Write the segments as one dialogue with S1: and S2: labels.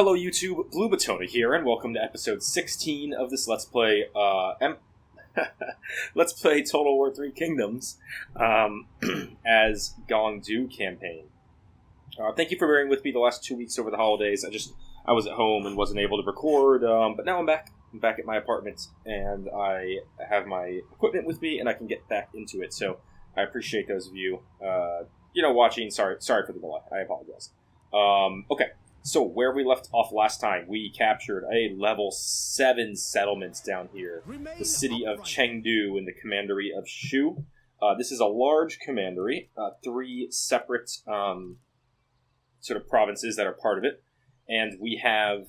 S1: Hello YouTube, Blue Batona here, and welcome to episode 16 of this Let's Play, Let's Play Total War 3 Kingdoms, as Gong Du campaign. Thank you for bearing with me the last 2 weeks over the holidays. I was at home and wasn't able to record, but now I'm back. I'm back at my apartment, and I have my equipment with me, and I can get back into it, so I appreciate those of you, watching. Sorry for the delay. I apologize. Okay. So, where we left off last time, we captured a level 7 settlement down here. The city of Chengdu in the commandery of Shu. This is a large commandery, 3 separate sort of provinces that are part of it. And we have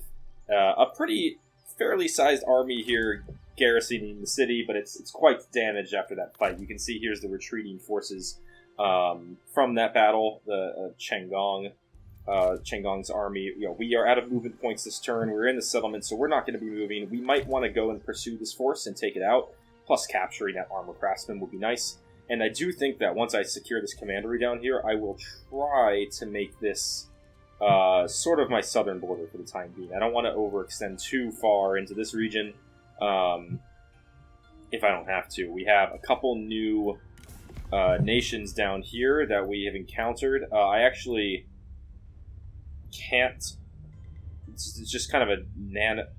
S1: a pretty fairly sized army here garrisoning the city, but it's quite damaged after that fight. You can see here's the retreating forces from that battle, the Chen Gong. Chen Gong's army. We are out of movement points this turn. We're in the settlement, so we're not going to be moving. We might want to go and pursue this force and take it out. Plus, capturing that armor craftsman would be nice. And I do think that once I secure this commandery down here, I will try to make this sort of my southern border for the time being. I don't want to overextend too far into this region if I don't have to. We have a couple new nations down here that we have encountered. I actually can't. It's just kind of a Nanman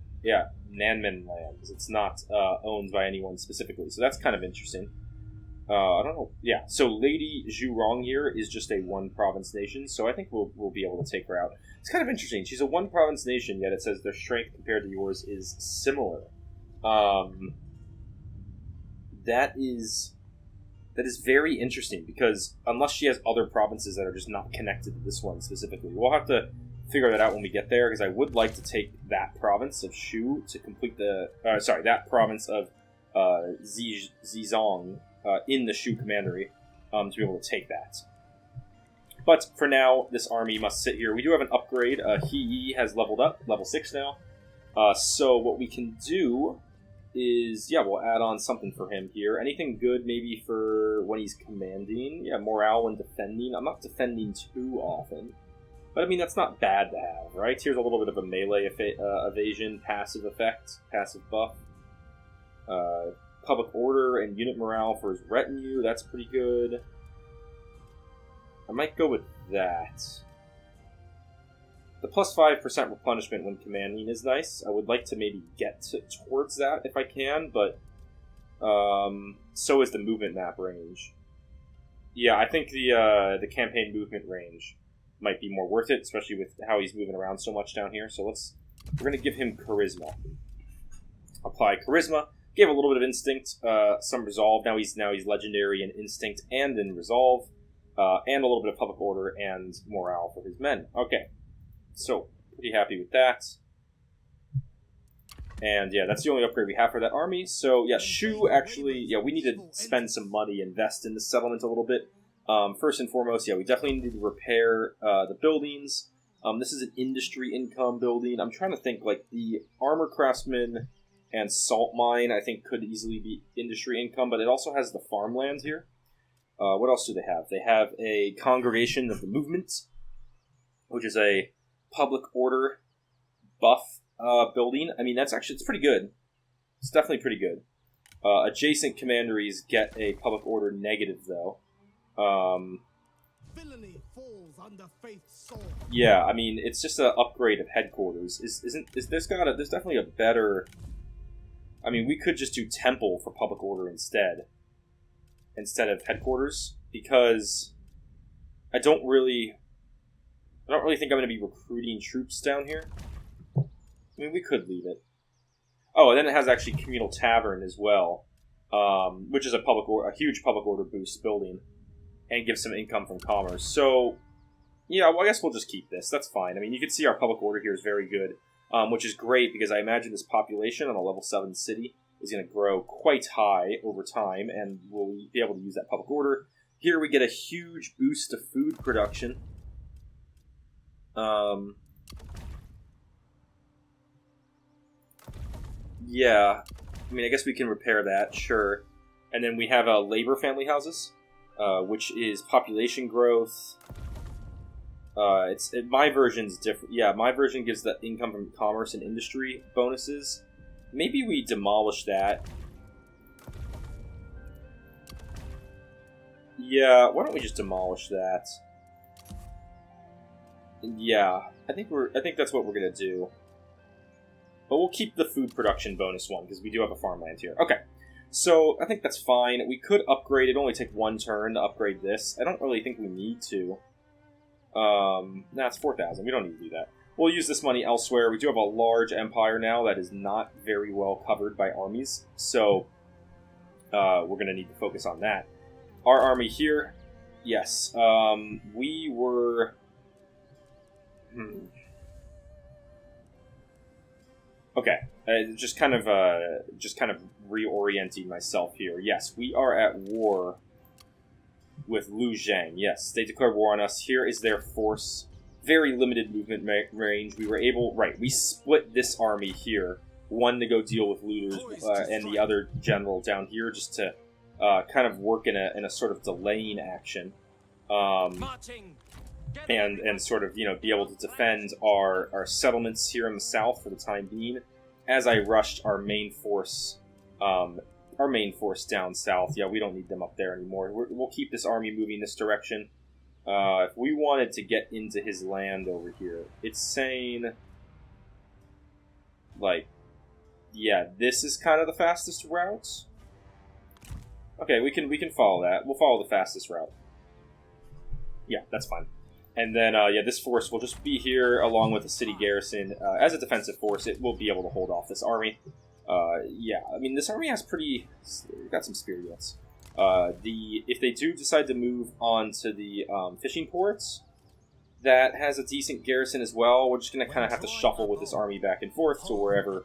S1: land. It's not owned by anyone specifically, so that's kind of interesting. I don't know. Yeah, so Lady Zhurong here is just a one-province nation, so I think we'll be able to take her out. It's kind of interesting. She's a one-province nation, yet it says their strength compared to yours is similar. That is very interesting, because unless she has other provinces that are just not connected to this one specifically, we'll have to figure that out when we get there, because I would like to take that province of Shu to complete that province of Zizong in the Shu commandery to be able to take that. But for now, this army must sit here. We do have an upgrade. Heyin has leveled up, level 6 now. So what we can do is, we'll add on something for him here. Anything good maybe for when he's commanding? Yeah, morale when defending. I'm not defending too often. But I mean, that's not bad to have, right? Here's a little bit of a melee evasion, passive effect, passive buff. Public order and unit morale for his retinue, that's pretty good. I might go with that. The plus 5% replenishment when commanding is nice. I would like to maybe get towards that if I can, but so is the movement map range. Yeah, I think the campaign movement range might be more worth it, especially with how he's moving around so much down here. So we're going to give him charisma. Apply charisma. Give a little bit of instinct, some resolve. Now he's legendary in instinct and in resolve, and a little bit of public order and morale for his men. Okay. So, pretty happy with that. And yeah, that's the only upgrade we have for that army. So yeah, Shu actually, we need to spend some money, invest in the settlement a little bit. First and foremost, we definitely need to repair the buildings. This is an industry income building. I'm trying to think, like, the armor craftsman and salt mine, I think, could easily be industry income, but it also has the farmland here. What else do they have? They have a Congregation of the Movement, which is a public order buff building. I mean, it's pretty good. It's definitely pretty good. Adjacent commanderies get a public order negative, though. Yeah, I mean, it's just an upgrade of headquarters. There's definitely a better... I mean, we could just do temple for public order instead of headquarters, because I don't really think I'm going to be recruiting troops down here. I mean, we could leave it. Oh, and then it has actually communal tavern as well, which is a huge public order boost building, and gives some income from commerce. So, I guess we'll just keep this. That's fine. I mean, you can see our public order here is very good, which is great, because I imagine this population on a level 7 city is going to grow quite high over time, and we'll be able to use that public order. Here we get a huge boost to food production. Yeah, I mean, I guess we can repair that, sure. And then we have labor family houses, which is population growth. My version's different. Yeah, my version gives the income from commerce and industry bonuses. Maybe we demolish that. Yeah, why don't we just demolish that? Yeah, I think that's what we're gonna do. But we'll keep the food production bonus one because we do have a farmland here. Okay, so I think that's fine. We could upgrade. It'd only take 1 turn to upgrade this. I don't really think we need to. Nah, it's 4,000. We don't need to do that. We'll use this money elsewhere. We do have a large empire now that is not very well covered by armies, so we're going to need to focus on that. Our army here, yes. We were... Okay, just kind of reorienting myself here. Yes, we are at war with Liu Zhang. Yes, they declared war on us. Here is their force. Very limited movement range. We were able... Right, we split this army here. One to go deal with looters, and the other general down here just to kind of work in a sort of delaying action. And sort of, be able to defend our settlements here in the south for the time being, as I rushed our main force down south. Yeah, we don't need them up there anymore. We'll keep this army moving this direction. If we wanted to get into his land over here, it's saying, like, yeah, this is kind of the fastest route. Okay, we can follow that. We'll follow the fastest route. Yeah, that's fine. And then, this force will just be here along with the city garrison. As a defensive force, it will be able to hold off this army. This army has got some spear units. If they do decide to move on to the fishing ports, that has a decent garrison as well. We're just going to kind of have to shuffle with this army back and forth to wherever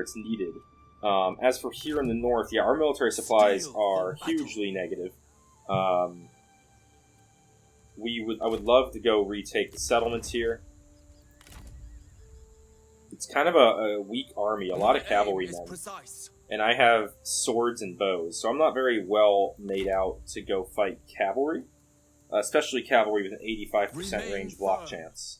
S1: it's needed. As for here in the north, yeah, our military supplies are hugely negative. I would love to go retake the settlements here. It's kind of a weak army, a lot of cavalry men. And I have swords and bows, so I'm not very well made out to go fight cavalry. Especially cavalry with an 85% range block chance.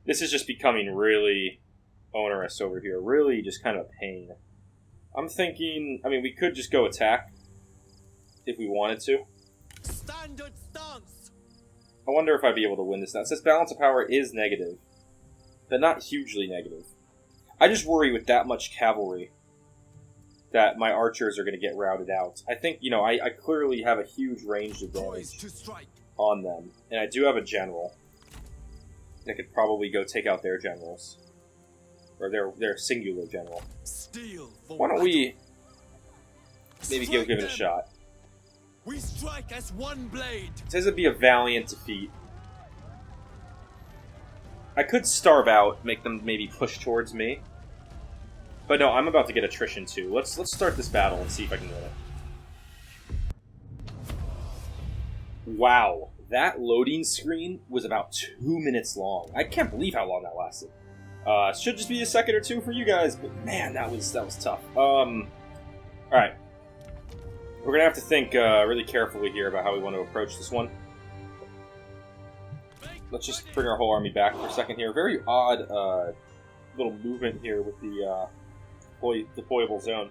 S1: This is just becoming really onerous over here. Really just kind of a pain. I'm thinking, we could just go attack if we wanted to.
S2: Standard stance.
S1: I wonder if I'd be able to win this now. It says balance of power is negative, but not hugely negative. I just worry with that much cavalry that my archers are going to get routed out. I think, I clearly have a huge range advantage on them, and I do have a general that could probably go take out their generals. Or their singular general. Why don't we maybe give it a shot?
S2: We strike as one blade.
S1: It says it'd be a valiant defeat. I could starve out, make them maybe push towards me. But no, I'm about to get attrition too. Let's start this battle and see if I can win it. Wow, that loading screen was about 2 minutes long. I can't believe how long that lasted. Should just be a second or two for you guys, but man, that was tough. Alright. We're gonna have to think really carefully here about how we want to approach this one. Let's just bring our whole army back for a second here. Very odd little movement here with the deployable zone.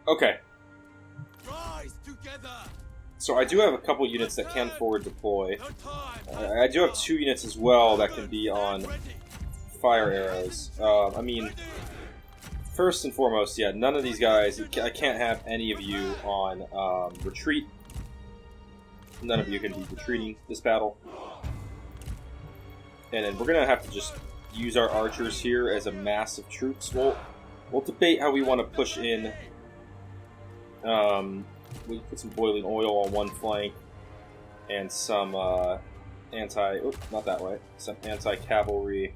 S1: Okay. So I do have a couple units that can forward deploy. I do have 2 units as well that can be on fire arrows. First and foremost, yeah, none of these guys, I can't have any of you on retreat. None of you can be retreating this battle. And then we're going to have to just use our archers here as a mass of troops. We'll debate how we want to push in. We put some boiling oil on one flank and some not that way. Some anti-cavalry.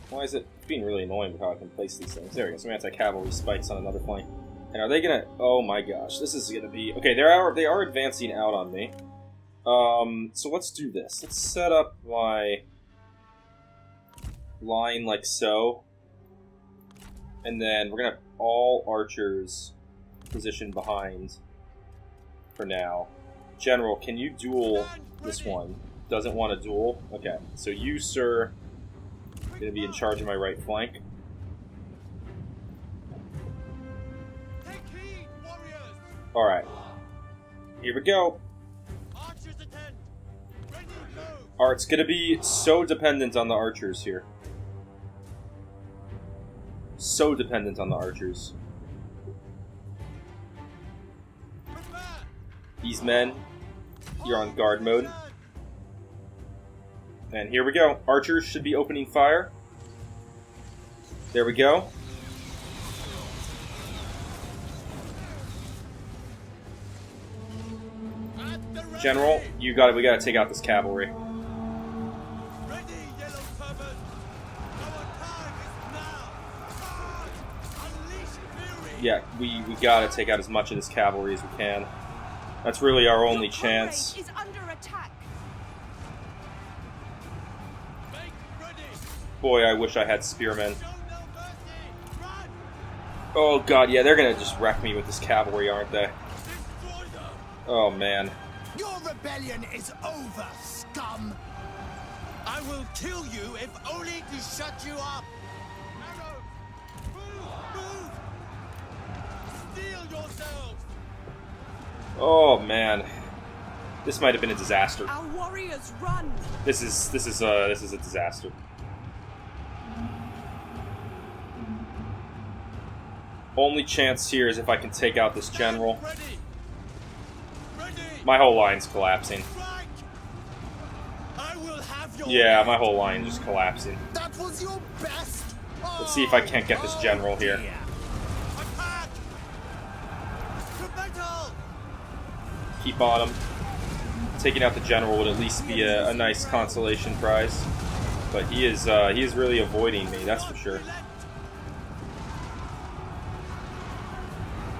S1: Why is it being really annoying with how I can place these things? There we go. Some anti-cavalry spikes on another flank. And are they gonna... Oh my gosh, this is gonna be... Okay, they are advancing out on me. So let's do this. Let's set up my line like so. And then we're gonna have all archers position behind for now. General, can you duel this one? Doesn't want to duel? Okay, so you, sir, are going to be in charge of my right flank.
S2: Take heed, warriors!
S1: Alright. Here we go.
S2: Archers attend! Ready, go!
S1: Alright, it's going to be so dependent on the archers here. So dependent on the archers.
S2: Prepare!
S1: These men, you're on guard mode. And here we go. Archers should be opening fire. There we go.
S2: At the ready!
S1: General, you got it. We got to take out this cavalry.
S2: Ready, Yellow Turban! Our time is now! Charge! Unleash fury!
S1: Yeah, we got to take out as much of this cavalry as we can. That's really our only chance.
S3: Is under attack.
S2: Make ready!
S1: Boy, I wish I had spearmen.
S2: Show no mercy! Run!
S1: Oh god, yeah, they're gonna just wreck me with this cavalry, aren't they?
S2: Destroy them!
S1: Oh man.
S4: Your rebellion is over, scum!
S2: I will kill you if only to shut you up! Arrows! Move! Move! Steel yourselves!
S1: Oh man. This might have been a disaster.
S3: Our warriors run.
S1: This is a disaster. Only chance here is if I can take out this general.
S2: Ready! Ready!
S1: My whole line's collapsing.
S2: Strike! I will have your
S1: Yeah, my whole line just collapsing.
S4: That was your best!
S1: Let's see if I can't get this general here.
S4: dear.
S2: attack! To battle!
S1: Keep on him. Taking out the general would at least be a nice consolation prize. But he is really avoiding me, that's for sure.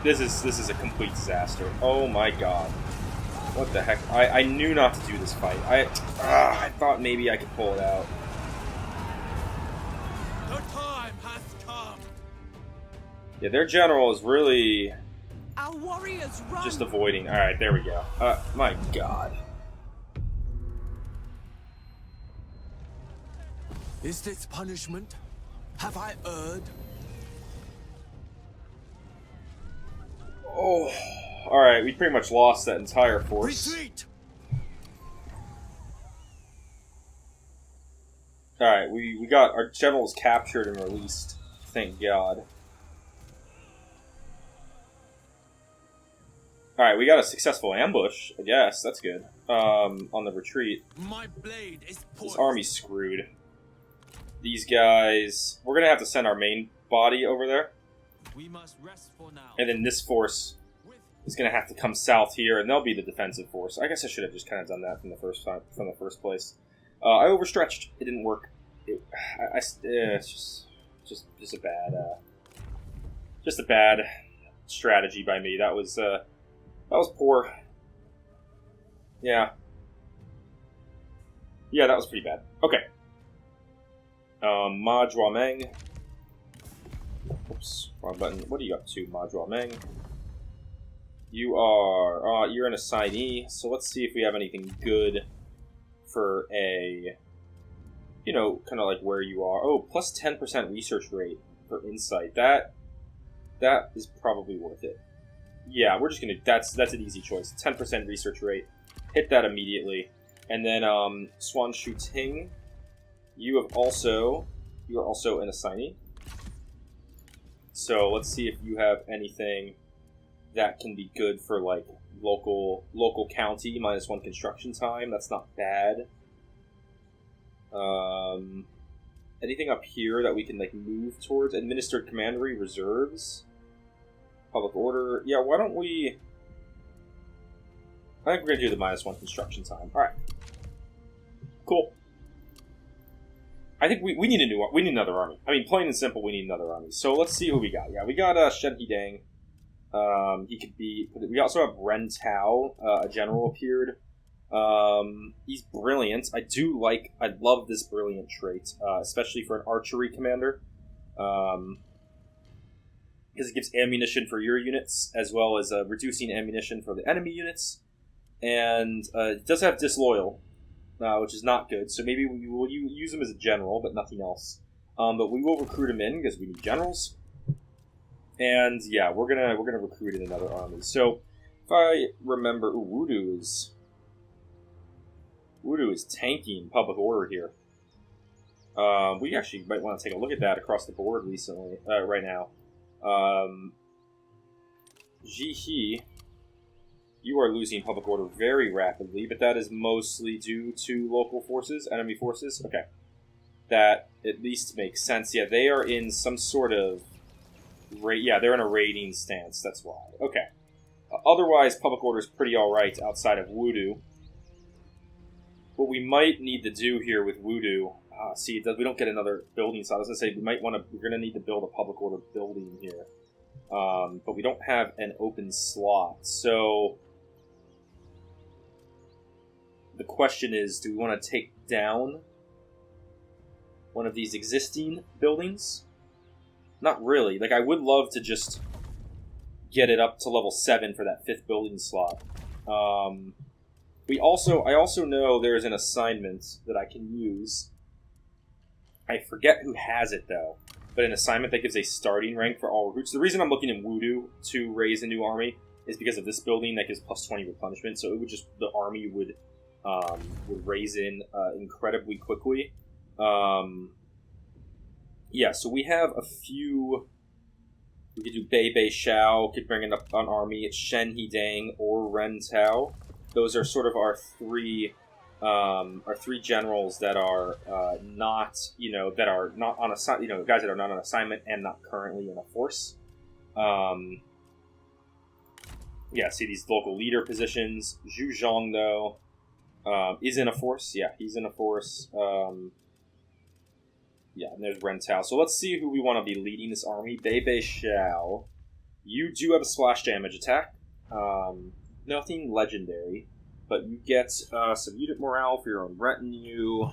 S1: This is a complete disaster. Oh my god. What the heck? I knew not to do this fight. I thought maybe I could pull it out.
S2: The time has come!
S1: Yeah, their general is really
S3: Our warriors run.
S1: just avoiding. Alright, there we go. My god.
S2: Is this punishment? Have I erred?
S1: Oh. Alright, we pretty much lost that entire force.
S2: Retreat!
S1: Alright, we got our generals captured and released. Thank God. Alright, we got a successful ambush, I guess. That's good. On the retreat.
S2: My blade is
S1: This
S2: poised.
S1: army's screwed. These guys... We're gonna have to send our main body over there.
S2: We must rest for now.
S1: And then this force
S2: With
S1: is gonna have to come south here, and they'll be the defensive force. I guess I should have just kind of done that from the first place. I overstretched. It didn't work. It's just a bad strategy by me. That was poor. Yeah, that was pretty bad. Okay. Ma Zhuameng. Oops, wrong button. What are you up to, Ma Zhuameng? You're an assignee, so let's see if we have anything good for a, kind of like where you are. Oh, plus 10% research rate for insight. That is probably worth it. Yeah, we're just gonna, that's an easy choice. 10% research rate. Hit that immediately. And then, Swan Shu Ting, you are also an assignee. So let's see if you have anything that can be good for like local county, -1 construction time. That's not bad. Anything up here that we can like move towards? Administered commandery reserves, public order. Yeah, why don't we? I think we're gonna do the -1 construction time. All right, cool. I think we need another army. I mean, plain and simple, we need another army. So let's see who we got. Yeah, we got Shen Hidang. He could be. We also have Ren Tao. A general appeared. He's brilliant. I love this brilliant trait, especially for an archery commander. because it gives ammunition for your units, as well as reducing ammunition for the enemy units. And it does have disloyal, which is not good. So maybe we will use him as a general, but nothing else. But we will recruit him in because we need generals. And yeah, we're gonna recruit in another army. So if I remember, Wudu is tanking public order here. We actually might want to take a look at that across the board right now. Jihi, you are losing public order very rapidly, but that is mostly due to local forces, enemy forces. Okay. That at least makes sense. Yeah, they are in some sort of... they're in a raiding stance, that's why. Okay. Otherwise, public order is pretty alright outside of Wudu. What we might need to do here with Wudu... we don't get another building, so I was going to say we're going to need to build a public order building here. But we don't have an open slot, so... The question is, do we want to take down one of these existing buildings? Not really. Like, I would love to just get it up to level 7 for that 5th building slot. I also know there is an assignment that I can use. I forget who has it, though. But an assignment that gives a starting rank for all recruits. The reason I'm looking in Wudu to raise a new army is because of this building that gives plus 20 replenishment. So it would the army would raise in incredibly quickly. Yeah, so we have a few. We could do Bei Bei Xiao, could bring in an army. It's Shen Hidang or Ren Tao. Those are sort of our three generals that are not on assignment. Guys that are not on assignment and not currently in a force. Yeah, see these local leader positions. Zhu Zhong though is in a force. Yeah, he's in a force. Yeah, and there's Ren Tao. So let's see who we want to be leading this army. Bei Bei Xiao. You do have a splash damage attack. Nothing legendary, but you get some unit morale for your own retinue.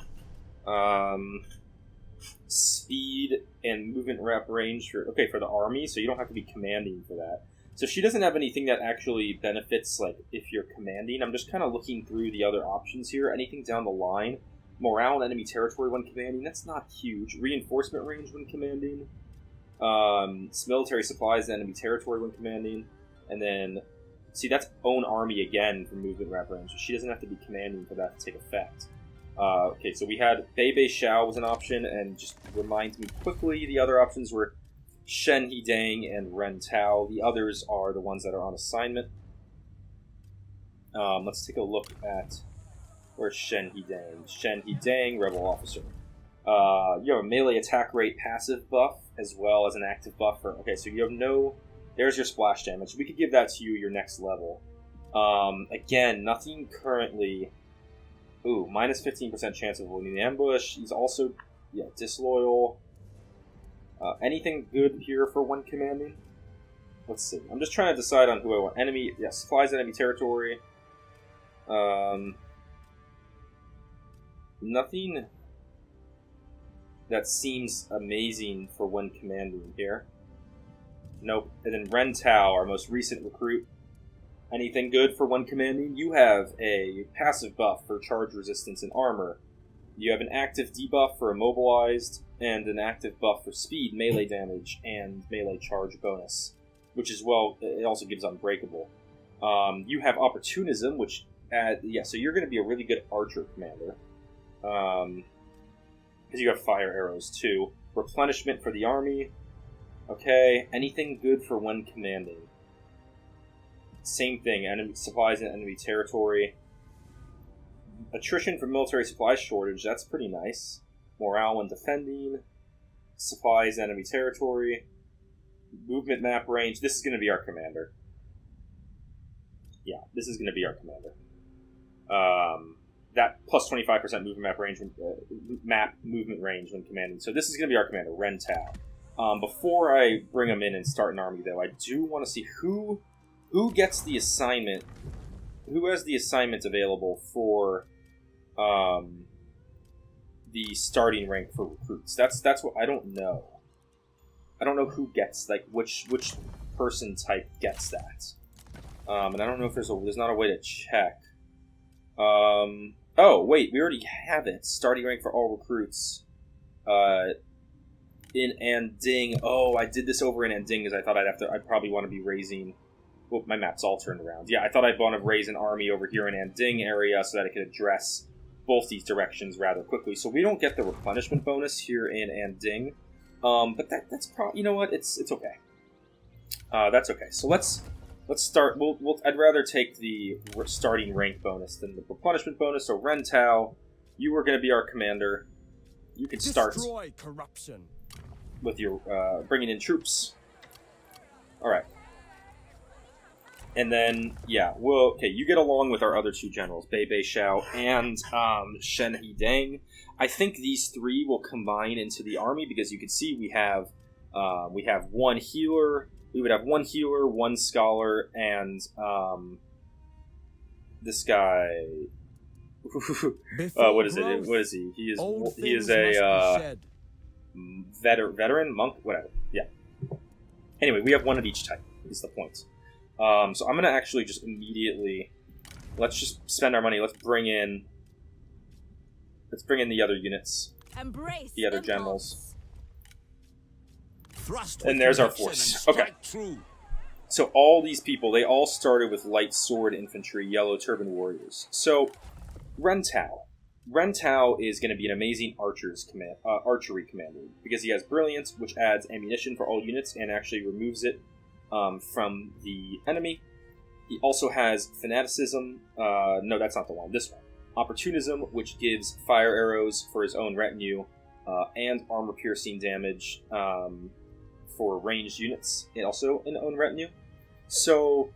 S1: Speed and movement rep range for the army, so you don't have to be commanding for that. So she doesn't have anything that actually benefits, like, if you're commanding. I'm just kind of looking through the other options here. Anything down the line. Morale and enemy territory when commanding, that's not huge. Reinforcement range when commanding. Military supplies and enemy territory when commanding. And then, see, that's own army again for movement rep range. So she doesn't have to be commanding for that to take effect. Okay, so we had Bei Bei Xiao was an option, and just remind me quickly, the other options were Shen Hidang and Ren Tao. The others are the ones that are on assignment. Let's take a look at... Where's Shen Hidang? Shen Hidang, Rebel Officer. You have a melee attack rate passive buff, as well as an active buff for... Okay, so you have no... There's your splash damage. We could give that to you your next level. Again, nothing currently... Ooh, minus 15% chance of avoiding the ambush. He's also, disloyal. Anything good here for one commanding? Let's see. I'm just trying to decide on who I want. Enemy, supplies enemy territory. Nothing that seems amazing for one commanding here. Nope. And then Ren Tao, our most recent recruit. Anything good for one commanding? You have a passive buff for charge resistance and armor. You have an active debuff for immobilized, and an active buff for speed, melee damage, and melee charge bonus. Which is, it also gives unbreakable. You have opportunism, which, so you're going to be a really good archer commander. Because you have fire arrows too. Replenishment for the army. Okay, anything good for one commanding? Same thing, enemy supplies and enemy territory. Attrition from military supplies shortage, that's pretty nice. Morale when defending. Supplies enemy territory. Movement map range. This is going to be our commander. Yeah, this is going to be our commander. That plus 25% movement map range, map movement range when commanding. So this is going to be our commander, Ren Tao. Before I bring him in and start an army, though, I do want to see who gets the assignment. Who has the assignment available for the starting rank for recruits? That's what I don't know. I don't know who gets, like, which person type gets that. And I don't know if there's not a way to check. Oh, wait, we already have it. Starting rank for all recruits. In Anding. Oh, I did this over in Anding because I thought I'd probably want to be raising... Well, my map's all turned around. Yeah, I thought I'd want to raise an army over here in Anding area so that I could address both these directions rather quickly. So we don't get the replenishment bonus here in Anding. But that's probably... You know what? It's okay. That's okay. So let's start. I'd rather take the starting rank bonus than the replenishment bonus. So Ren Tao, you are going to be our commander. You can start
S2: Destroy corruption
S1: with your bringing in troops. All right, and then okay. You get along with our other two generals, Bei Bei Xiao and Shen Hideng. I think these three will combine into the army because you can see we have one healer. We would have one healer, one scholar, and this guy. What is it? What is he? He is a veteran monk, whatever. Yeah. Anyway, we have one of each type. Is the point? So I'm gonna actually just immediately let's just spend our money. Let's bring in the other units, the other generals. And there's our force. Okay. So all these people, they all started with light sword infantry, yellow turban warriors. So Ren Tao is going to be an amazing archery commander because he has brilliance, which adds ammunition for all units and actually removes it from the enemy. He also has fanaticism. No, that's not the one. This one. Opportunism, which gives fire arrows for his own retinue and armor-piercing damage for ranged units, and also an own retinue. So,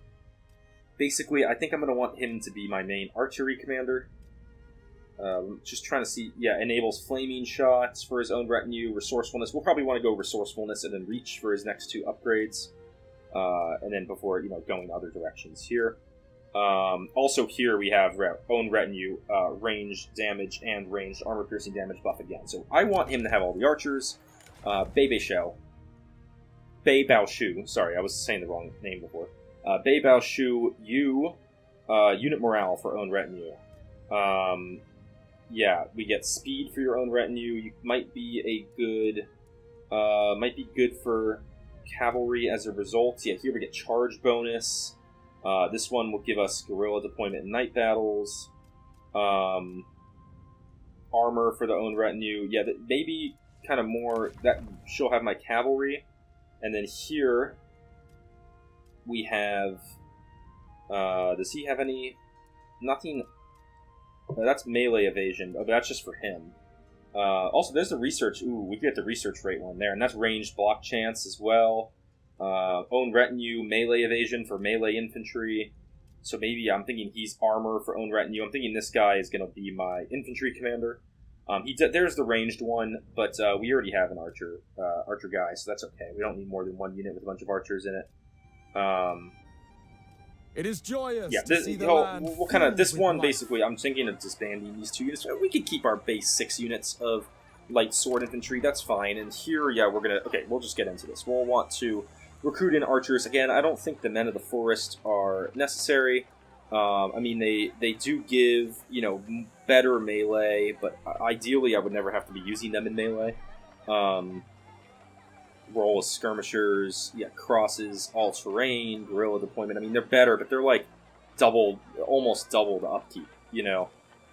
S1: basically, I think I'm going to want him to be my main archery commander. Just trying to see, enables flaming shots for his own retinue, resourcefulness. We'll probably want to go resourcefulness and then reach for his next two upgrades. And then before, going other directions here. Also here we have own retinue, ranged damage, and ranged armor-piercing damage buff again. So I want him to have all the archers. Bei Bao Shu, sorry, I was saying the wrong name before. Bei Bao Shu, you, unit morale for own retinue. We get speed for your own retinue. You might be good for cavalry as a result. Yeah, here we get charge bonus. This one will give us guerrilla deployment in night battles. Armor for the own retinue. Yeah, that maybe kind of more that she'll have my cavalry. And then here we have does he have any? Nothing. That's melee evasion. Oh, that's just for him. Also, there's the research. Ooh, we get the research rate one there, and that's ranged block chance as well. Own retinue, melee evasion for melee infantry. So maybe I'm thinking he's armor for own retinue. I'm thinking this guy is going to be my infantry commander. There's the ranged one, but we already have an archer guy, so that's okay. We don't need more than one unit with a bunch of archers in it.
S2: It is joyous.
S1: Yeah, we'll kind of this one basically. I'm thinking of disbanding these two units. We could keep our base 6 units of light sword infantry. That's fine. And here, we'll just get into this. We'll want to recruit in archers again. I don't think the men of the forest are necessary. I mean, they do give better melee, but ideally I would never have to be using them in melee. Role as skirmishers, crosses, all terrain, guerrilla deployment. I mean, they're better, but they're like almost double the upkeep,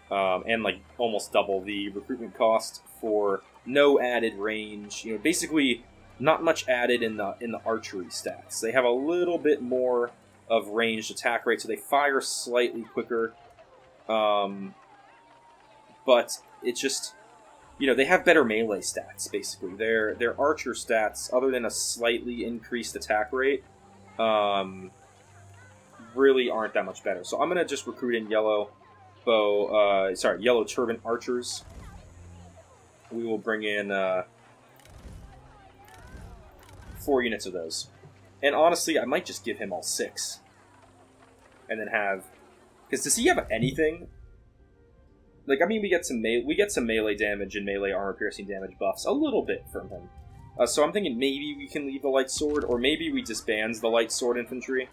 S1: and like almost double the recruitment cost for no added range. Basically not much added in the archery stats. They have a little bit more of ranged attack rate, so they fire slightly quicker. But it's just. They have better melee stats, basically. Their archer stats, other than a slightly increased attack rate, really aren't that much better. So I'm going to just recruit in Yellow Turban archers. We will bring in 4 units of those. And honestly, I might just give him all 6. And then have... Because does he have anything... we get some melee damage and melee armor piercing damage buffs a little bit from him. So I'm thinking maybe we can leave the light sword, or maybe we disband the light sword infantry.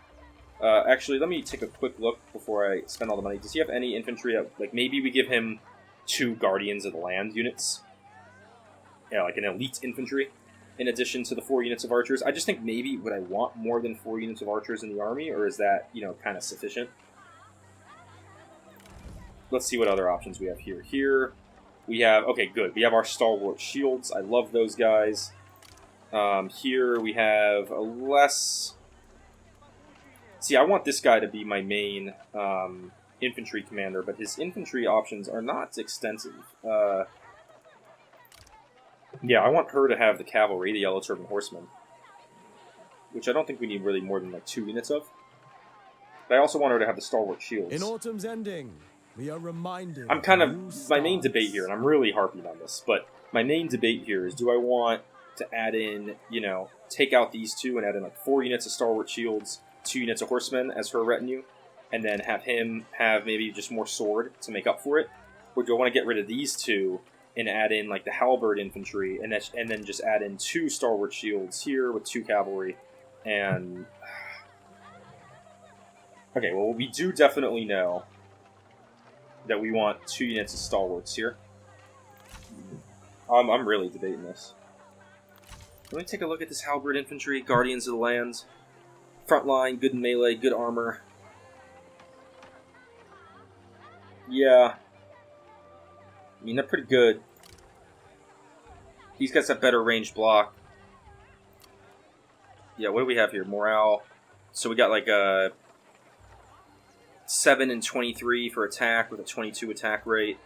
S1: Actually, let me take a quick look before I spend all the money. Does he have any infantry? Like, maybe we give him 2 Guardians of the Land units. Yeah, like an elite infantry, in addition to the 4 units of archers. I just think maybe, would I want more than 4 units of archers in the army, or is that, kind of sufficient? Let's see what other options we have here. Here, we have, okay, good. We have our stalwart shields. I love those guys. Here, we have a less... See, I want this guy to be my main infantry commander, but his infantry options are not extensive. Yeah, I want her to have the cavalry, the Yellow Turban horsemen, which I don't think we need really more than like 2 units of. But I also want her to have the stalwart shields.
S2: In autumn's ending, we are reminded.
S1: I'm kind of my main debate here, and I'm really harping on this, but my main debate here is: do I want to add in, take out these 2 and add in like 4 units of stalwart shields, 2 units of horsemen as her retinue, and then have him have maybe just more sword to make up for it, or do I want to get rid of these 2? And add in like the halberd infantry, and then just add in 2 stalwart shields here with 2 cavalry, and okay. Well, we do definitely know that we want 2 units of stalwarts here. I'm really debating this. Let me take a look at this halberd infantry, Guardians of the Land, front line, good in melee, good armor. Yeah. I mean, they're pretty good. These guys have better ranged block. Yeah, what do we have here? Morale. So we got like a 7 and 23 for attack with a 22 attack rate.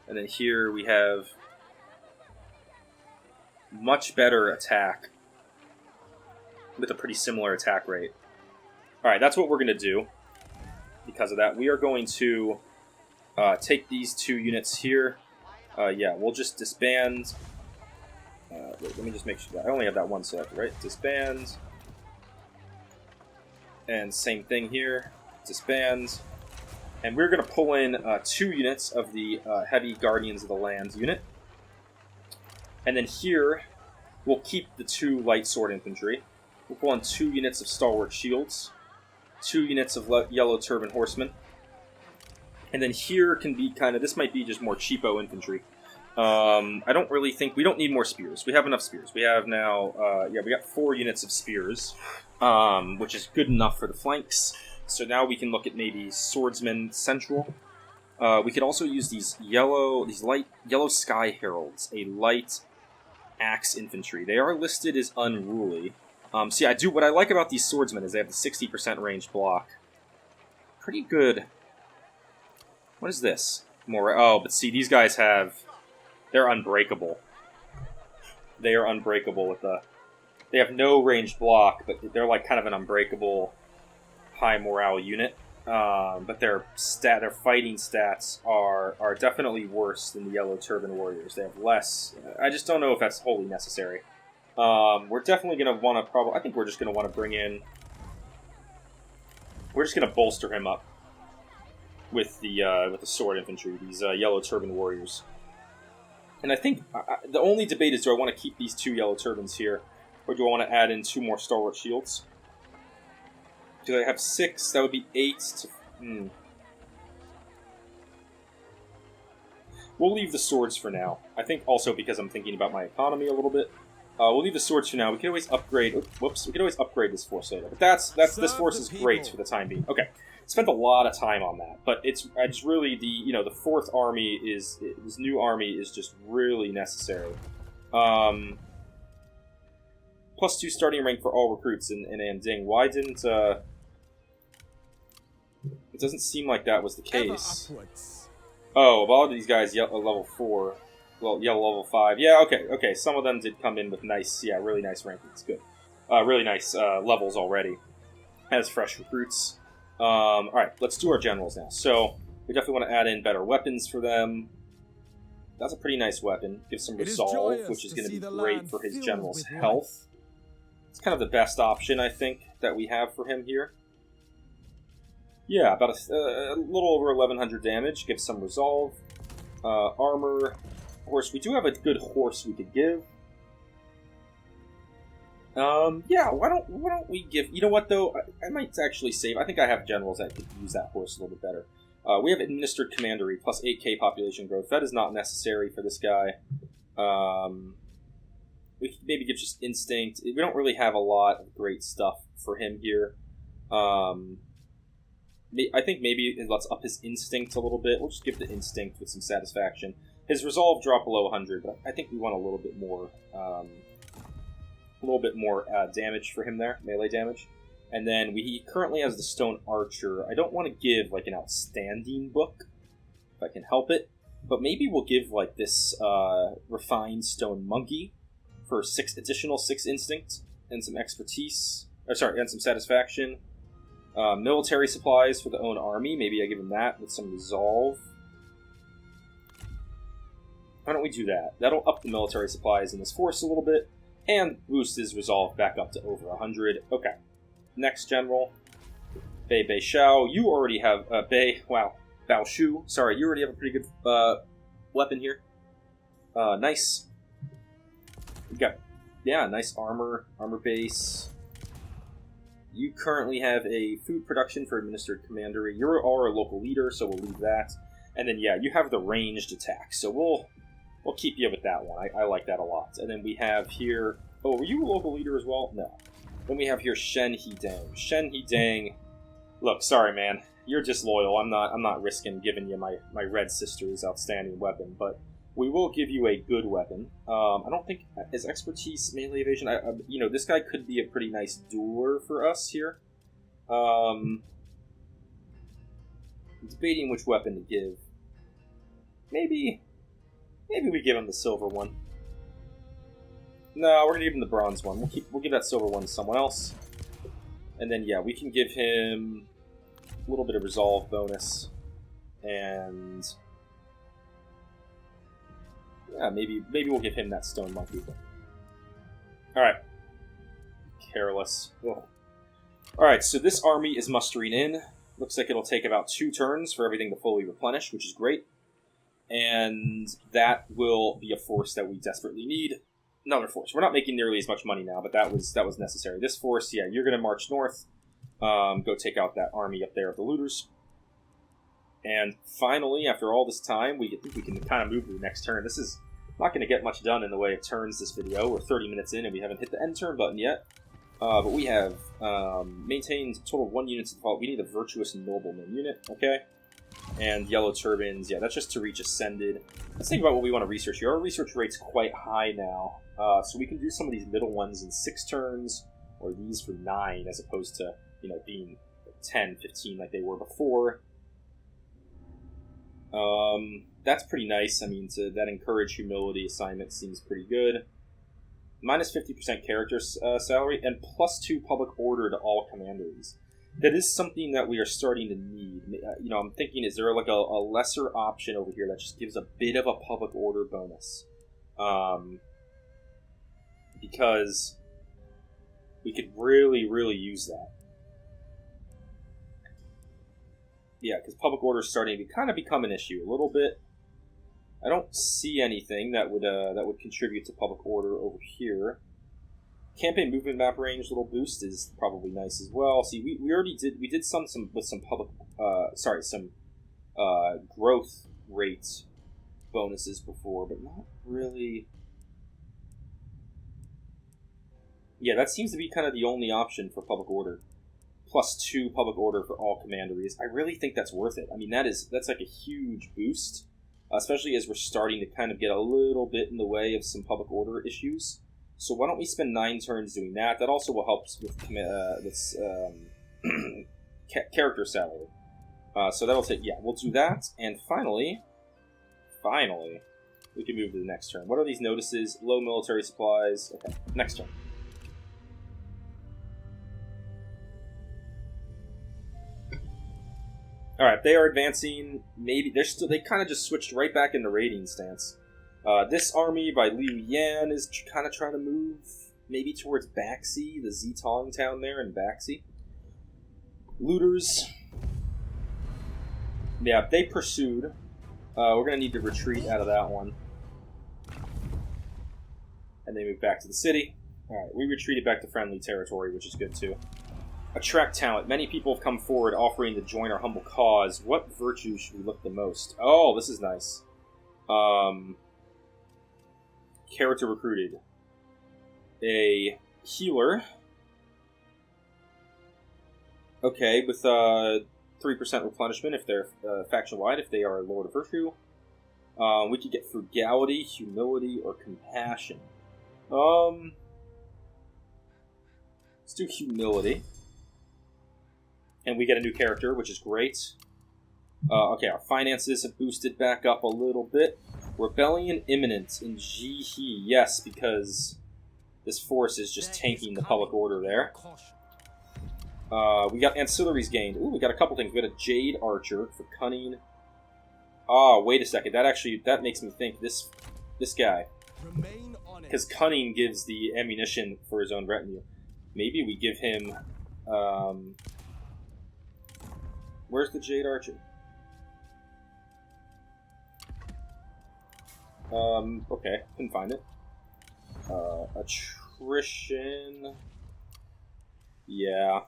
S1: And then here we have much better attack with a pretty similar attack rate. Alright, that's what we're going to do. Because of that, we are going to take these 2 units here. Yeah, we'll just disband. Wait, let me just make sure. I only have that one selected, right? Disband. And same thing here. Disband. And we're going to pull in 2 units of the heavy Guardians of the Land unit. And then here, we'll keep the 2 light sword infantry. We'll pull in 2 units of stalwart shields. 2 units of Yellow Turban horsemen. And then here can be kind of, this might be just more cheapo infantry. I don't really think, we don't need more spears. We have enough spears. We have now, we got 4 units of spears, which is good enough for the flanks. So now we can look at maybe swordsmen central. We could also use these light yellow sky heralds, a light axe infantry. They are listed as unruly. See, what I like about these swordsmen is they have the 60% range block. Pretty good. What is this? But see, these guys they're unbreakable. They are unbreakable with they have no ranged block, but they're like kind of an unbreakable high morale unit. But their fighting stats are definitely worse than the Yellow Turban warriors. They have less. I just don't know if that's wholly necessary. We're definitely going to want to I think we're just going to want to bring in. We're just going to bolster him up with the sword infantry, these Yellow Turban warriors. And I think the only debate is: do I want to keep these 2 Yellow Turbans here, or do I want to add in 2 more stalwart shields? Do I have 6? That would be 8 to... We'll leave the swords for now. I think also because I'm thinking about my economy a little bit. We'll leave the swords for now. We can always upgrade... Whoops. We can always upgrade this force later. But this force is great for the time being. Okay. Spent a lot of time on that. But it's really the 4th army is... This new army is just really necessary. +2 starting rank for all recruits in Anding. Why didn't... It doesn't seem like that was the case. Oh, a lot of these guys level 4. Well, level 5. Yeah, okay. Some of them did come in with really nice rankings. Good. Really nice levels already as fresh recruits. Alright, let's do our generals now. So, we definitely want to add in better weapons for them. That's a pretty nice weapon. Gives some resolve, which is going to be great for his general's health. It's kind of the best option, I think, that we have for him here. Yeah, about a little over 1100 damage. Gives some resolve. Armor. Horse. We do have a good horse we could give. Yeah, why don't we give... You know what, though? I might actually save... I think I have generals that could use that horse a little bit better. We have administered commandery plus 8k population growth. That is not necessary for this guy. We could maybe give just instinct. We don't really have a lot of great stuff for him here. I think maybe let's up his instinct a little bit. We'll just give the instinct with some satisfaction. His resolve dropped below 100, but I think we want a little bit more damage for him there, melee damage. And then he currently has the Stone Archer. I don't want to give like an outstanding book, if I can help it, but maybe we'll give like this Refined Stone Monkey for 6 instinct and some expertise. And some satisfaction. Military supplies for the own army. Maybe I give him that with some resolve. Why don't we do that? That'll up the military supplies in this force a little bit, and boost his resolve back up to over 100. Okay. Next general. Bei Xiao. You already have... Bao Shu. Sorry, you already have a pretty good weapon here. Nice. We got... Yeah, nice armor base. You currently have a food production for administered commandery. You're our local leader, so we'll leave that. And then, yeah, you have the ranged attack, so we'll keep you with that one. I like that a lot. And then we have here... Oh, were you a local leader as well? No. Then we have here Shen Hidang. Shen Hidang... Look, sorry, man. You're disloyal. I'm not risking giving you my red sister's outstanding weapon, but we will give you a good weapon. I don't think... Is expertise melee evasion? This guy could be a pretty nice dueler for us here. Debating which weapon to give. Maybe we give him the silver one. No, we're gonna give him the bronze one. We'll give that silver one to someone else. And then yeah, we can give him a little bit of resolve bonus. And yeah, maybe we'll give him that stone monkey. Alright. Careless. Ugh. Alright, so this army is mustering in. Looks like it'll take about 2 turns for everything to fully replenish, which is great. And that will be a force that we desperately need. Another force. We're not making nearly as much money now, but that was necessary. This force, yeah, you're going to march north. Go take out that army up there of the looters. And finally, after all this time, we think we can kind of move to the next turn. This is not going to get much done in the way of turns this video. We're 30 minutes in and we haven't hit the end turn button yet. But we have maintained a total of 1 unit to default. We need a Virtuous Nobleman unit, okay? And Yellow Turbans, yeah, that's just to reach Ascended. Let's think about what we want to research here. Our research rate's quite high now. So we can do some of these middle ones in 6 turns, or these for 9, as opposed to, being 10, 15 like they were before. That's pretty nice. I mean, that Encourage Humility assignment seems pretty good. Minus 50% character salary, and plus 2 public order to all commanderies. That is something that we are starting to need. I'm thinking, is there like a lesser option over here that just gives a bit of a public order bonus? Because we could really, really use that. Yeah, because public order is starting to kind of become an issue a little bit. I don't see anything that would contribute to public order over here. Campaign movement map range little boost is probably nice as well. See, we already did some with some public growth rate bonuses before, but not really. Yeah, that seems to be kind of the only option for public order. Plus 2 public order for all commanderies. I really think that's worth it. I mean, that's like a huge boost, especially as we're starting to kind of get a little bit in the way of some public order issues. So why don't we spend 9 turns doing that? That also will help with character salary. So that'll take... Yeah, we'll do that. And finally, we can move to the next turn. What are these notices? Low military supplies. Okay, next turn. Alright, they are advancing. Maybe they kind of just switched right back into raiding stance. This army by Liu Yan is kind of trying to move maybe towards Baxi, the Zitong town there in Baxi. Looters. Yeah, they pursued. We're going to need to retreat out of that one. And they move back to the city. Alright, we retreated back to friendly territory, which is good too. Attract talent. Many people have come forward offering to join our humble cause. What virtue should we look the most? Oh, this is nice. Character recruited. A healer. Okay, with 3% replenishment if they're faction-wide, if they are Lord of Virtue. We could get frugality, humility, or compassion. Let's do humility. And we get a new character, which is great. Okay, our finances have boosted back up a little bit. Rebellion imminent in Jihe. Yes, because this force is just tanking the public order there. We got ancillaries gained. Ooh, we got a couple things. We got a Jade Archer for cunning. Wait a second. That makes me think this guy. Because cunning gives the ammunition for his own retinue. Maybe we give him... where's the Jade Archer? Okay. Couldn't find it. Attrition... Yeah.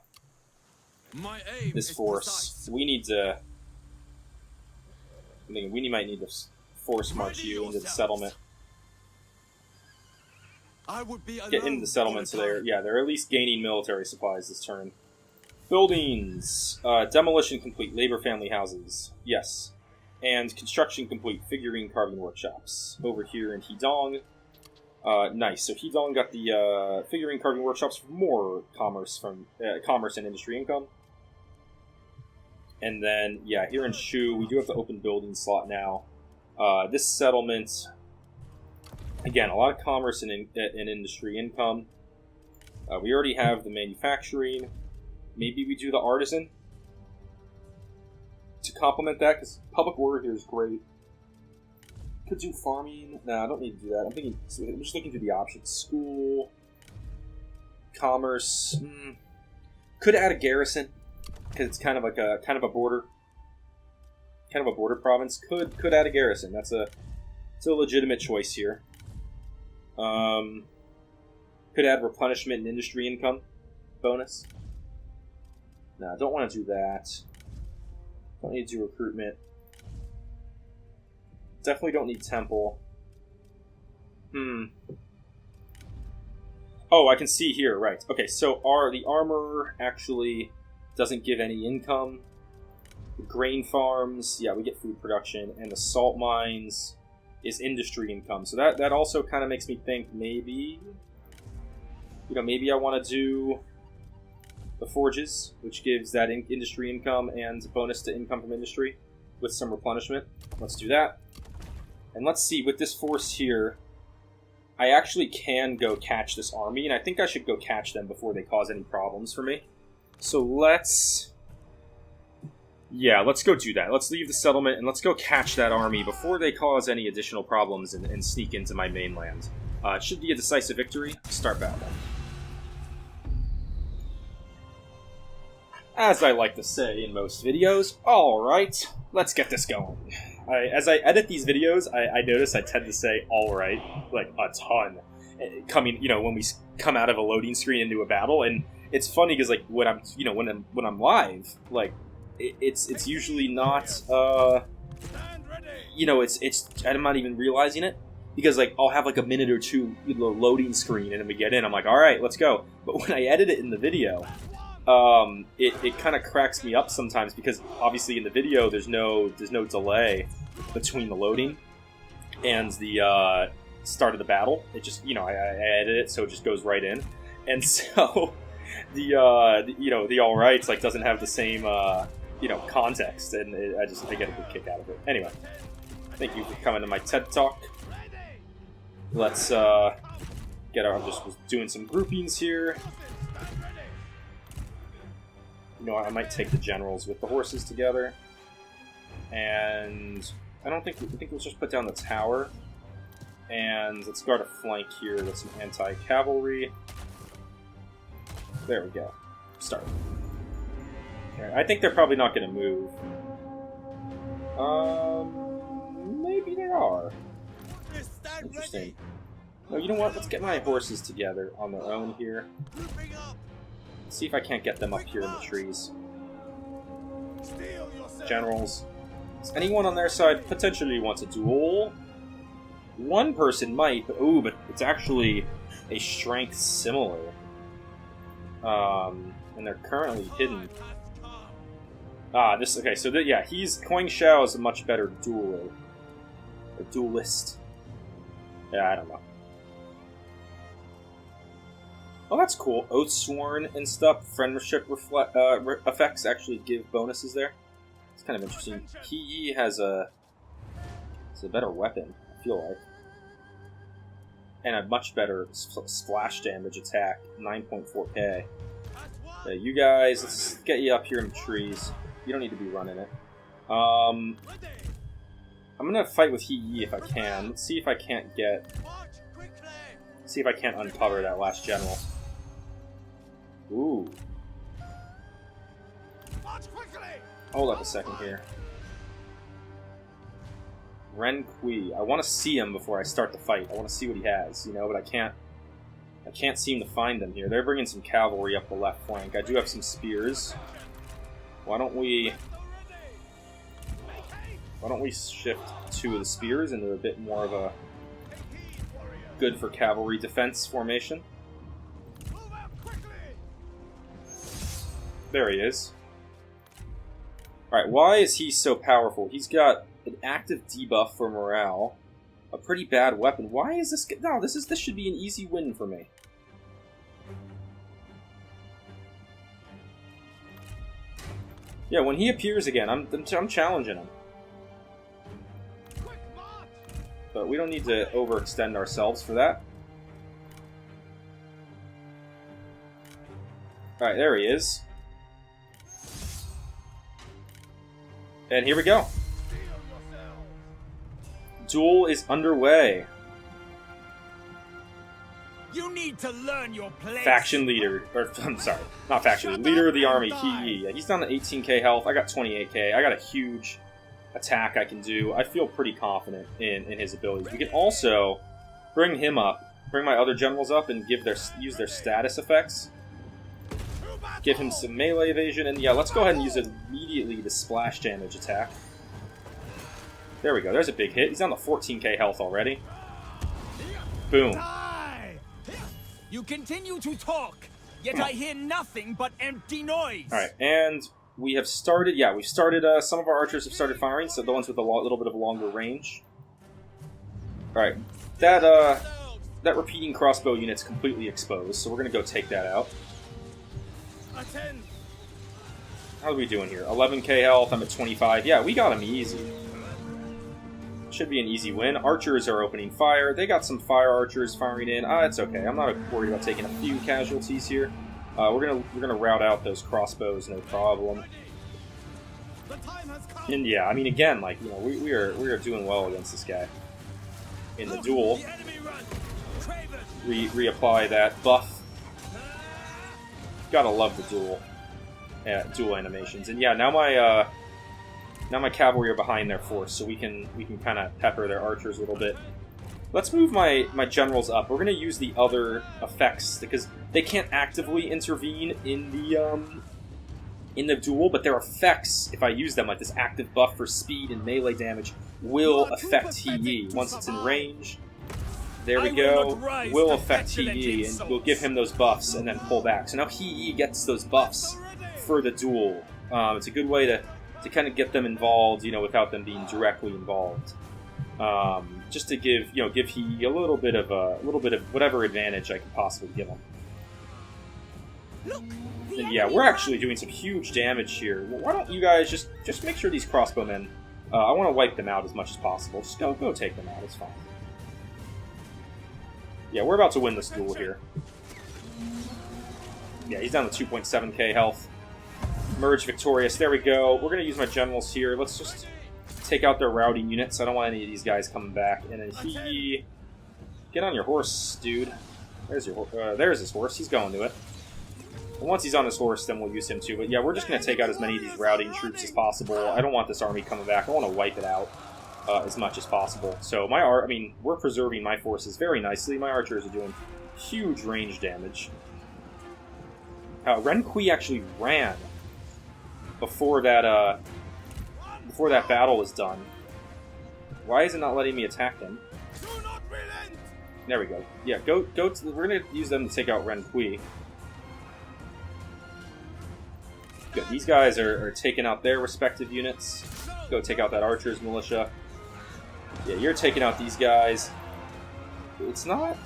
S1: This force. We need to... I think we might need to force march you into the settlement. Get into the settlement so they're at least gaining military supplies this turn. Buildings. Demolition complete. Labor family houses. Yes. And construction complete. Figurine carving workshops. Over here in Hedong. Nice. So Hedong got the figurine carving workshops for more commerce from commerce and industry income. And then, yeah, here in Shu, we do have to open building slot now. This settlement, again, a lot of commerce and industry income. We already have the manufacturing. Maybe we do the artisan to complement that, because public order here is great. Could do farming. Nah, I don't need to do that. I'm just looking through the options. School, commerce. Could add a garrison, because it's kind of like a border province. Could add a garrison. It's a legitimate choice here. Could add replenishment and industry income bonus. No, I don't want to do that. Don't need to do recruitment. Definitely don't need temple. Oh, I can see here, right. Okay, so the armor actually doesn't give any income. The grain farms, yeah, we get food production, and the salt mines is industry income. So that also kind of makes me think maybe I want to do the forges, which gives that industry income and bonus to income from industry with some replenishment. Let's do that. And let's see, with this force here, I actually can go catch this army, and I think I should go catch them before they cause any problems for me. So let's go do that. Let's leave the settlement, and let's go catch that army before they cause any additional problems and sneak into my mainland. It should be a decisive victory. Start battle. As I like to say in most videos, alright, let's get this going. As I edit these videos, I notice I tend to say alright, like, a ton. When we come out of a loading screen into a battle, and it's funny because, like, when I'm live, like, it's usually not, I'm not even realizing it, because, like, I'll have, like, a minute or two loading screen, and then we get in, I'm like, alright, let's go. But when I edit it in the video, it kind of cracks me up sometimes, because obviously in the video there's no delay between the loading and the start of the battle. It just, I edit it so it just goes right in, and so the alrights like doesn't have the same context, and I get a good kick out of it. Anyway, thank you for coming to my TED Talk. Let's I'm just doing some groupings here. I might take the generals with the horses together, and I think let's just put down the tower, and let's guard a flank here with some anti-cavalry. There we go. Start. Okay, I think they're probably not going to move. Maybe they are. Interesting. Oh, you know what? Let's get my horses together on their own here.
S2: Grouping up.
S1: See if I can't get them up here in the trees.
S2: Steel yourself.
S1: Generals. Does anyone on their side potentially want to duel? One person might, but ooh, but it's actually a strength similar. And they're currently hidden. Ah, this, okay, so yeah, Huang Xiao is a much better dueler. A duelist. Yeah, I don't know. Oh, that's cool. Oathsworn and stuff. Friendship effects actually give bonuses there. It's kind of interesting. Heyi has a better weapon, I feel like. And a much better splash damage attack, 9.4k. Yeah, you guys, let's get you up here in the trees. You don't need to be running it. I'm gonna fight with Heyi if I can. Let's see if I can't uncover that last general. Ooh. Hold up a second here. Ren Kui. I want to see him before I start the fight. I want to see what he has, you know, but I can't seem to find them here. They're bringing some cavalry up the left flank. I do have some spears. Why don't we shift two of the spears into a bit more of a good for cavalry defense formation? There he is. Alright, why is he so powerful? He's got an active debuff for morale, a pretty bad weapon. Why is this? No, this should be an easy win for me. Yeah, when he appears again, I'm challenging him. But we don't need to overextend ourselves for that. Alright, there he is. And here we go. Duel is underway.
S4: You need to learn your place.
S1: Faction leader, or I'm sorry, not faction leader, leader of the army, Heyi. Yeah, he's down to 18k health. I got 28k. I got a huge attack I can do. I feel pretty confident in his abilities. We can also bring him up, bring my other generals up, and use their status effects. Give him some melee evasion, and yeah, let's go ahead and use immediately the splash damage attack. There we go. There's a big hit. He's down to 14k health already. Boom.
S4: You continue to talk, yet I hear nothing but empty noise.
S1: All right, and we have started. Yeah, we've started. Some of our archers have started firing, so the ones with a little bit of a longer range. All right, that repeating crossbow unit's completely exposed, so we're gonna go take that out. How are we doing here? 11k health. I'm at 25. Yeah, we got him easy. Should be an easy win. Archers are opening fire. They got some fire archers firing in. It's okay. I'm not worried about taking a few casualties here. We're gonna rout out those crossbows, no problem. And yeah, I mean, again, like, you know, we are doing well against this guy in the duel. Reapply that buff. Gotta love the duel animations. And yeah, now my cavalry are behind their force, so we can kind of pepper their archers a little bit. Let's move my generals up. We're going to use the other effects, because they can't actively intervene in the duel, but their effects, if I use them, like this active buff for speed and melee damage, will affect Heyi. Once it's in range, there we go, will affect Heyi, and we'll give him those buffs and then pull back. So now Heyi gets those buffs for the duel. It's a good way to kind of get them involved, you know, without them being directly involved. Just to give Heyi a little bit of whatever advantage I can possibly give him. And yeah, we're actually doing some huge damage here. Well, why don't you guys just make sure these crossbowmen, I want to wipe them out as much as possible. Just go take them out, it's fine. Yeah, we're about to win this duel here. Yeah, he's down to 2.7k health. Merge victorious. There we go. We're going to use my generals here. Let's just take out their routing units. I don't want any of these guys coming back. And then Heyi, get on your horse, dude. There's his horse. He's going to it. And once he's on his horse, then we'll use him too. But yeah, we're just going to take out as many of these routing troops as possible. I don't want this army coming back. I want to wipe it out. as much as possible. So I mean, we're preserving my forces very nicely. My archers are doing huge range damage. Ren Kui actually ran before that battle was done. Why is it not letting me attack him? There we go. Yeah, we're gonna use them to take out Ren Kui. Good. These guys are taking out their respective units. Go take out that archer's militia. Yeah, you're taking out these guys. It's not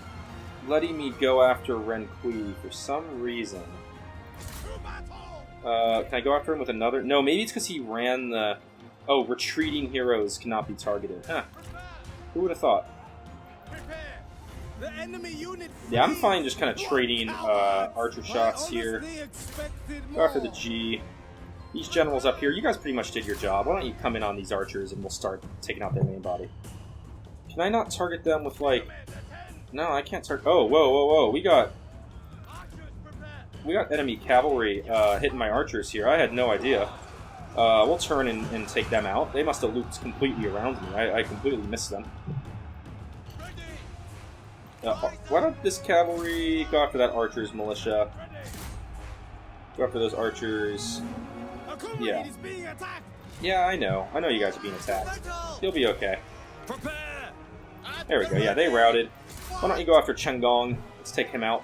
S1: letting me go after Ren Kui for some reason. Can I go after him with another? No, maybe it's because he ran the... Oh, retreating heroes cannot be targeted. Huh. Who would have thought? Yeah, I'm fine just kind of trading archer shots here. Go after the G. These generals up here, you guys pretty much did your job. Why don't you come in on these archers and we'll start taking out their main body. Can I not target them with, like... No, I can't target... Oh, whoa. We got enemy cavalry hitting my archers here. I had no idea. We'll turn and take them out. They must have looped completely around me. I completely missed them. Why don't this cavalry go after that archer's militia? Go after those archers. Yeah. Yeah, I know. I know you guys are being attacked. You'll be okay. There we go. Yeah, they routed. Why don't you go after Chen Gong? Let's take him out.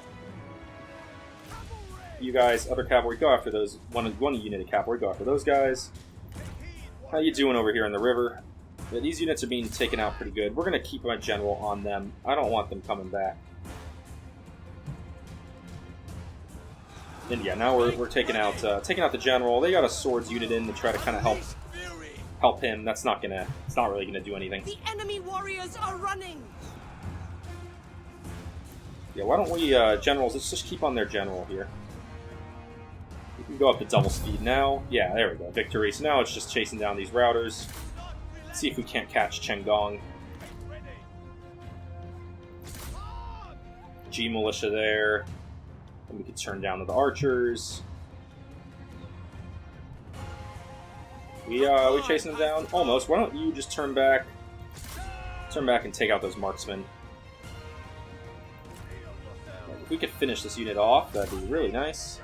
S1: You guys, other cavalry, go after those. One unit of cavalry, go after those guys. How you doing over here in the river? Yeah, these units are being taken out pretty good. We're going to keep my general on them. I don't want them coming back. And yeah, now we're taking out the general. They got a swords unit in to try to kind of help him. It's not really gonna do anything.
S3: The enemy warriors are running.
S1: Yeah, why don't we generals? Let's just keep on their general here. We can go up to double speed now. Yeah, there we go. Victory. So now it's just chasing down these routers. See if we can't catch Chen Gong. G militia there. And we could turn down to the archers. We chasing them down? Almost. Why don't you just turn back and take out those marksmen? If we could finish this unit off, that'd be really nice.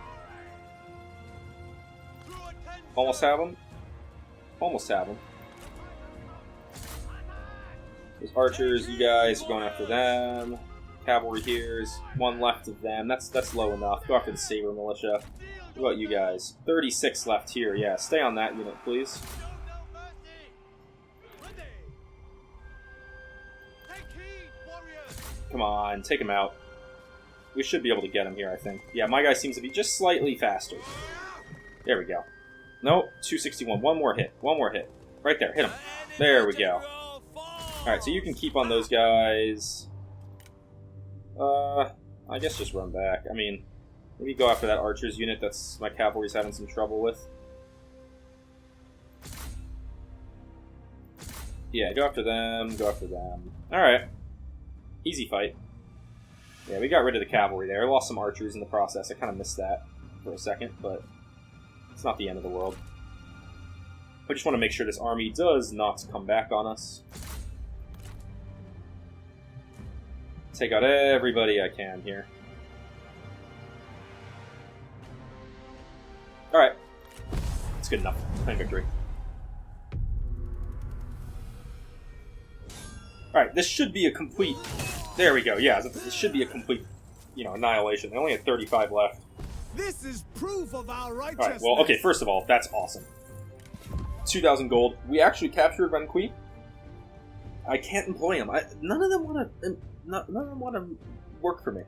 S1: Almost have them. Almost have them. Those archers, you guys are going after them. Cavalry here's one left of them. That's low enough. Go after the saber militia. What about you guys? 36 left here. Yeah, stay on that unit, please. Come on, take him out. We should be able to get him here, I think. Yeah, my guy seems to be just slightly faster. There we go. Nope, 261. One more hit. One more hit. Right there, hit him. There we go. Alright, so you can keep on those guys. I guess just run back. I mean, maybe go after that archer's unit that's my cavalry's having some trouble with. Yeah, go after them, go after them. Alright. Easy fight. Yeah, we got rid of the cavalry there. Lost some archers in the process. I kind of missed that for a second, but it's not the end of the world. I just want to make sure this army does not come back on us. Take out everybody I can here. Alright. It's good enough. Claim victory. Alright, this should be a complete... There we go, yeah, this should be a complete, annihilation. They only had 35 left.
S2: This is proof of our righteousness.
S1: Alright, well, okay, first of all, that's awesome. 2,000 gold. We actually captured Ren Kui. I can't employ him. None of them want to work for me.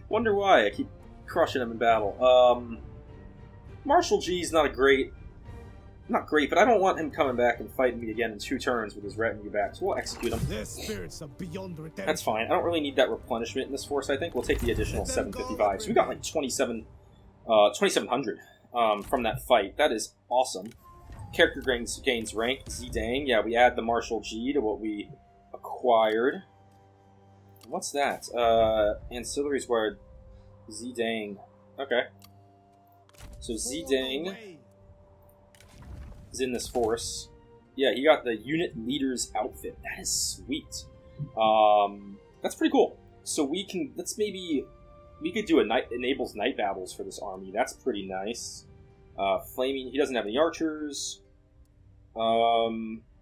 S1: Wonder why. I keep crushing them in battle. Marshal G's not great, but I don't want him coming back and fighting me again in 2 turns with his retinue back, so we'll execute him.
S2: Their spirits are beyond redemption.
S1: That's fine. I don't really need that replenishment in this force, I think. We'll take the additional 755. So we got like 2,700 from that fight. That is awesome. Character gains rank. Zidane. Yeah, we add the Marshal G to what we acquired. What's that? Ancillaries were Zidane. Okay. So Zidane is in this force. Yeah, he got the unit leader's outfit. That is sweet. That's pretty cool. So we could do enables night battles for this army. That's pretty nice. Flaming. He doesn't have any archers.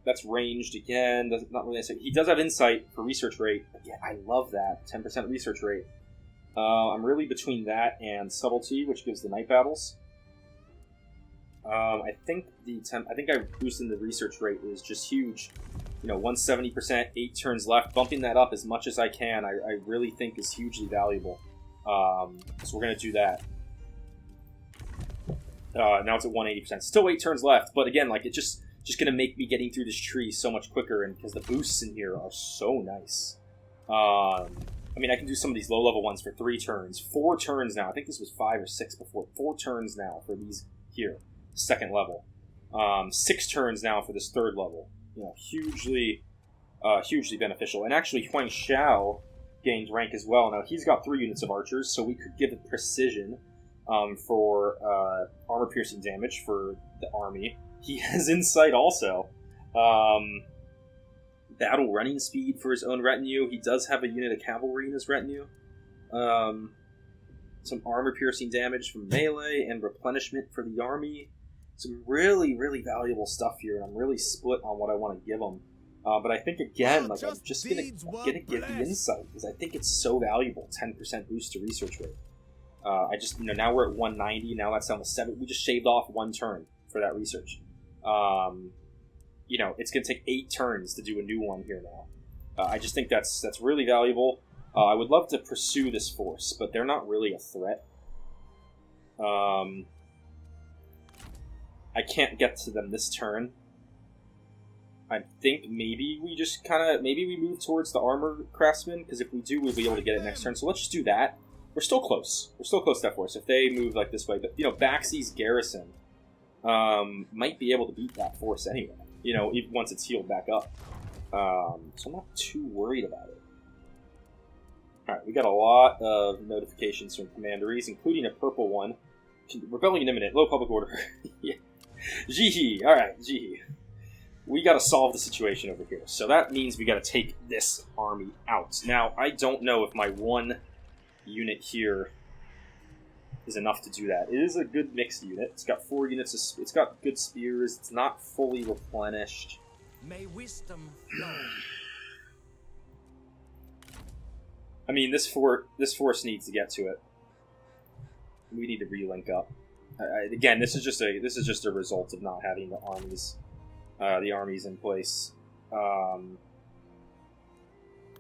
S1: That's ranged again. Not really necessary. He does have insight for research rate. But yeah, I love that 10% research rate. I'm really between that and subtlety, which gives the night battles. I think I boosting the research rate is just huge. 170%, 8 turns left. Bumping that up as much as I can, I really think is hugely valuable. So we're gonna do that. Now it's at 180%. Still 8 turns left, but again, like, it's just gonna make me getting through this tree so much quicker, and because the boosts in here are so nice. I mean, I can do some of these low-level ones for 3 turns. 4 turns now. I think this was 5 or 6 before. 4 turns now for these here. Second level. 6 turns now for this third level. Hugely beneficial. And actually, Huang Xiao gained rank as well. Now, he's got 3 units of archers, so we could give it precision for armor-piercing damage for the army. He has insight also. Battle running speed for his own retinue. He does have a unit of cavalry in his retinue. Some armor-piercing damage from melee and replenishment for the army. Some really, really valuable stuff here, and I'm really split on what I want to give him. But I think, again, I'm just gonna give the insight, because I think it's so valuable. 10% boost to research rate. Now we're at 190, now that's down to 7. We just shaved off 1 turn for that research. It's going to take 8 turns to do a new one here now. I just think that's really valuable. I would love to pursue this force, but they're not really a threat. I can't get to them this turn. I think maybe we move towards the armor craftsman, because if we do, we'll be able to get it next turn. So let's just do that. We're still close. We're still close to that force if they move like this way. But Baxie's garrison might be able to beat that force anyway. Even once it's healed back up. So I'm not too worried about it. Alright, we got a lot of notifications from commanderies, including a purple one. Rebellion imminent, low public order. Yeah. Jihi, alright, Jihi. We gotta solve the situation over here. So that means we gotta take this army out. Now, I don't know if my 1 unit here is enough to do that. It is a good mixed unit. It's got 4 units. It's got good spears. It's not fully replenished.
S2: May wisdom flow.
S1: I mean, this force needs to get to it. We need to relink up. Again, this is just a result of not having the armies in place.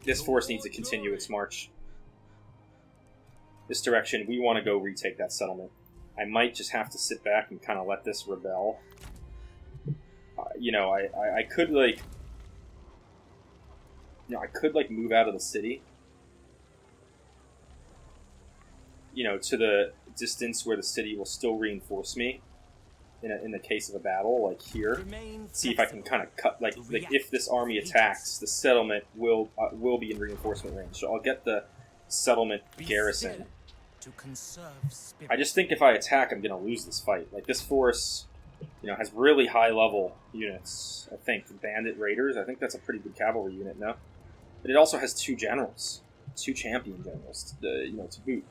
S1: This force needs to continue its march. This direction, we want to go retake that settlement. I might just have to sit back and kind of let this rebel. I could move out of the city. To the distance where the city will still reinforce me in the case of a battle, like here. See if I can kind of cut, like if this army attacks, the settlement will be in reinforcement range. So I'll get the settlement garrison. I just think if I attack, I'm going to lose this fight. Like, this force, has really high-level units, I think. Bandit Raiders, I think that's a pretty good cavalry unit now. But it also has 2 generals. 2 champion generals, to boot.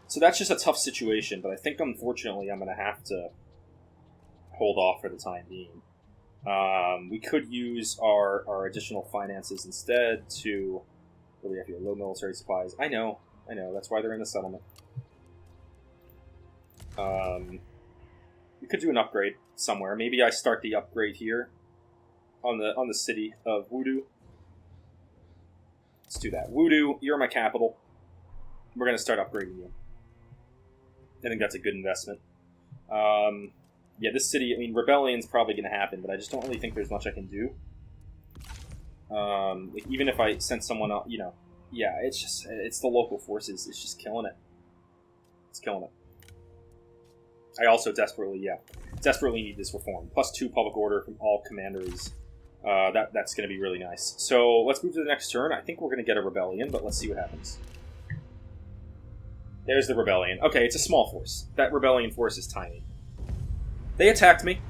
S1: So that's just a tough situation, but I think, unfortunately, I'm going to have to hold off for the time being. We could use our additional finances instead to... What do we have here? Low military supplies. I know. That's why they're in the settlement. We could do an upgrade somewhere. Maybe I start the upgrade here on the city of Wudu. Let's do that. Wudu, you're my capital. We're going to start upgrading you. I think that's a good investment. Yeah, this city, rebellion's probably going to happen, but I just don't really think there's much I can do. Even if I send someone out, yeah, it's the local forces. It's just killing it. It's killing it. I also desperately need this reform. +2 public order from all commanderies. That's going to be really nice. So let's move to the next turn. I think we're going to get a rebellion, but let's see what happens. There's the rebellion. Okay, it's a small force. That rebellion force is tiny. They attacked me.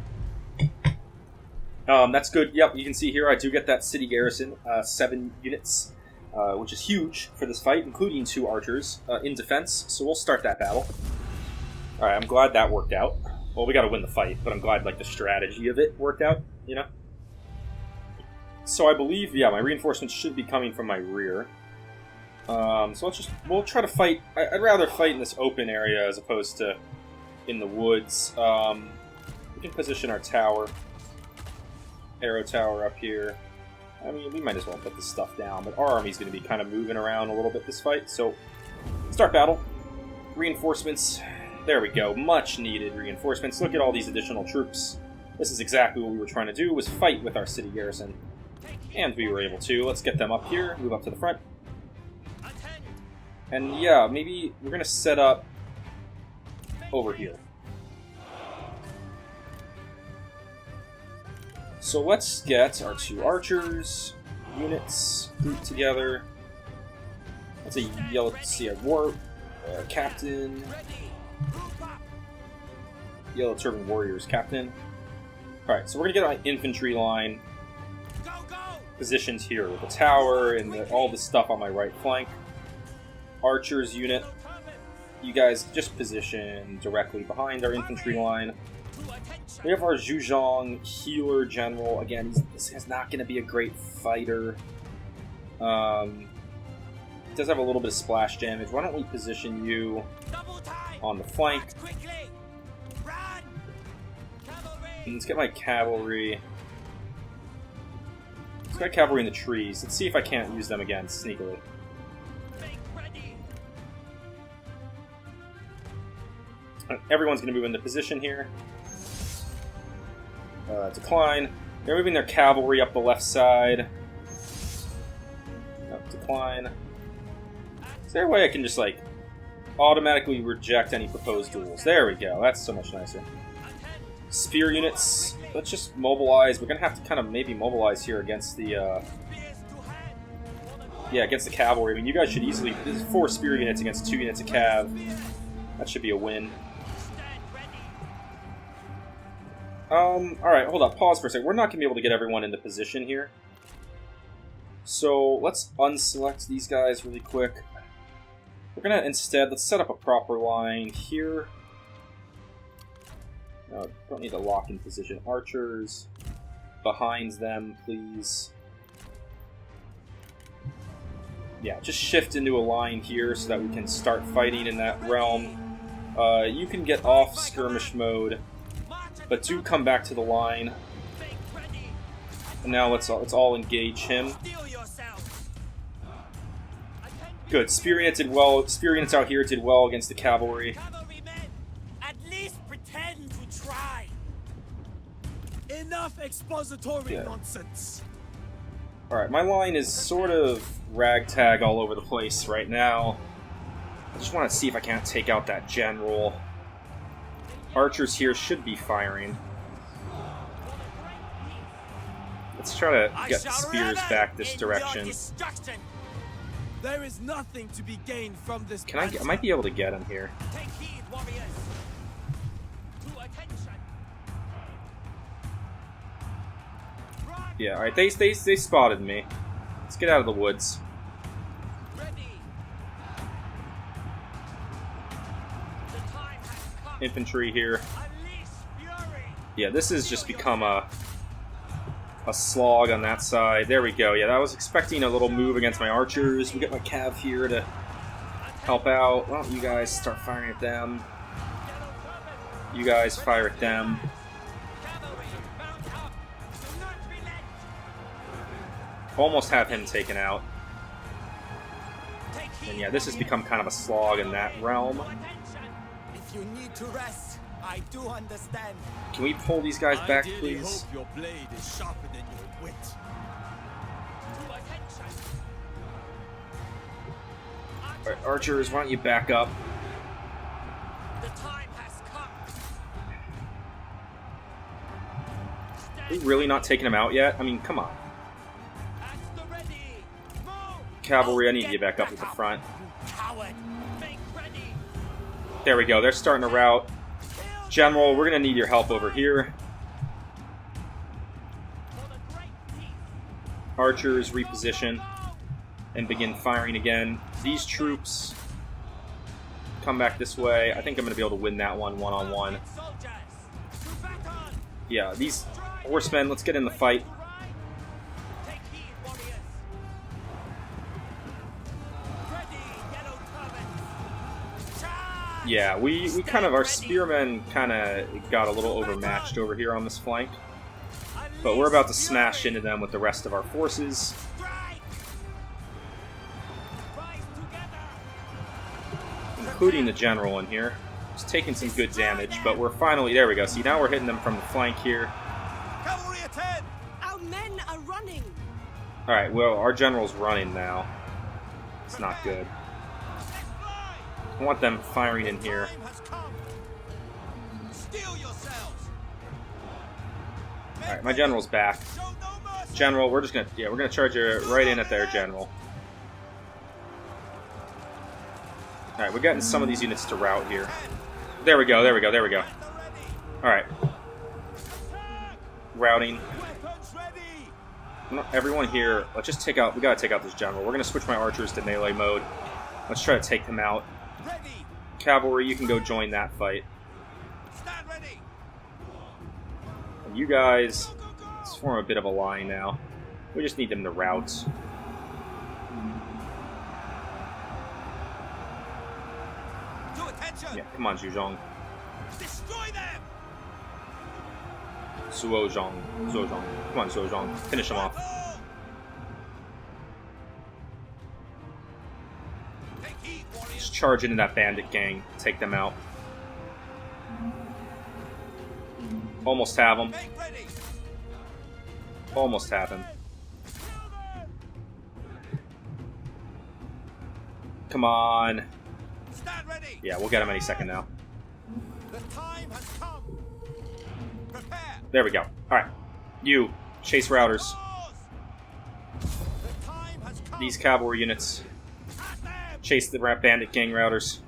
S1: That's good. Yep, you can see here I do get that city garrison, 7 units, which is huge for this fight, including 2 archers in defense. So we'll start that battle. All right, I'm glad that worked out. Well, we got to win the fight, but I'm glad like the strategy of it worked out. You know. So I believe, yeah, my reinforcements should be coming from my rear. So we'll try to fight. I'd rather fight in this open area as opposed to in the woods. We can position our tower. Arrow tower up here. I mean, we might as well put this stuff down, but our army's going to be kind of moving around a little bit this fight, so start battle. Reinforcements. There we go. Much needed reinforcements. Look at all these additional troops. This is exactly what we were trying to do, was fight with our city garrison. And we were able to. Let's get them up here, move up to the front. And yeah, maybe we're going to set up over here. So let's get our 2 archers units grouped together. That's a yellow. See a war captain. Yellow Turban warriors captain. All right, so we're gonna get an infantry line positioned here with the tower and all the stuff on my right flank. Archers unit. You guys just position directly behind our infantry line. We have our Zou Zhong healer general. Again, this is not going to be a great fighter. He does have a little bit of splash damage. Why don't we position you on the flank? And let's get my cavalry. Let's get cavalry in the trees. Let's see if I can't use them again sneakily. Everyone's going to move into position here. Decline. They're moving their cavalry up the left side. Decline. Is there a way I can just, like, automatically reject any proposed duels? There we go. That's so much nicer. Spear units. Let's just mobilize. We're going to have to kind of maybe mobilize here against the, yeah, against the cavalry. I mean, you guys should easily... This is 4 spear units against 2 units of cav. That should be a win. Alright, hold up, pause for a second. We're not going to be able to get everyone into position here. So, let's unselect these guys really quick. We're going to instead, let's set up a proper line here. No, don't need to lock in position. Archers. Behind them, please. Yeah, just shift into a line here so that we can start fighting in that realm. You can get off skirmish mode. But do come back to the line. And now let's all engage him. Good. Spear units did well. Spear units out here did well against the cavalry.
S4: At least pretend to try. Enough expository nonsense.
S1: Alright, my line is sort of ragtag all over the place right now. I just want to see if I can't take out that general. Archers here should be firing. Let's try to get spears back this direction.
S4: There is nothing to be gained from this.
S1: I might be able to get him here.
S4: Take heed, warriors. To attention.
S1: Yeah, alright, they spotted me. Let's get out of the woods. Infantry here. Yeah, this has just become a slog on that side. There we go. Yeah, I was expecting a little move against my archers. We got my cav here to help out. Why don't you guys start firing at them? You guys fire at them. Almost have him taken out. And yeah, this has become kind of a slog in that realm.
S4: If you need to rest, I do understand.
S1: Can we pull these guys back, please?
S4: Hope your blade is sharper than your wit.
S1: Alright, archers, why don't you back up?
S4: The time has come.
S1: Are we really not taking them out yet? I mean, come on. Cavalry, I need to get back up at the front. There we go, they're starting to rout. General, we're going to need your help over here. Archers reposition and begin firing again. These troops come back this way. I think I'm going to be able to win that one-on-one. Yeah, these horsemen, let's get in the fight. Yeah, we kind of, our spearmen kind of got a little overmatched over here on this flank. But we're about to smash into them with the rest of our forces. Including the general in here. He's taking some good damage, but we're finally, there we go. See, now we're hitting them from the flank here.
S2: Cavalry attend!
S3: Our men are running.
S1: Alright, well, our general's running now. It's not good. I want them firing in here. Alright, my general's back. General, we're just gonna, yeah, we're gonna charge you right in at their general. Alright, we're getting some of these units to rout here. There we go, there we go, there we go. Alright. Routing. Everyone here, let's just take out, we gotta take out this general. We're gonna switch my archers to melee mode. Let's try to take them out. Cavalry, you can go join that fight. And you guys, let's form a bit of a line now. We just need them to rout. Yeah, come on, Zou Zhong.
S2: Destroy them!
S1: Zou Zhong. Zou Zhong. Come on, Zou Zhong. Finish them off. Just charge into that bandit gang. Take them out. Almost have him. Almost have him. Come on. Yeah, we'll get him any second now.
S2: The time has come. Prepare.
S1: There we go. Alright. You, chase routers.
S2: The time has come.
S1: These cavalry units, chase the bandit gang routers.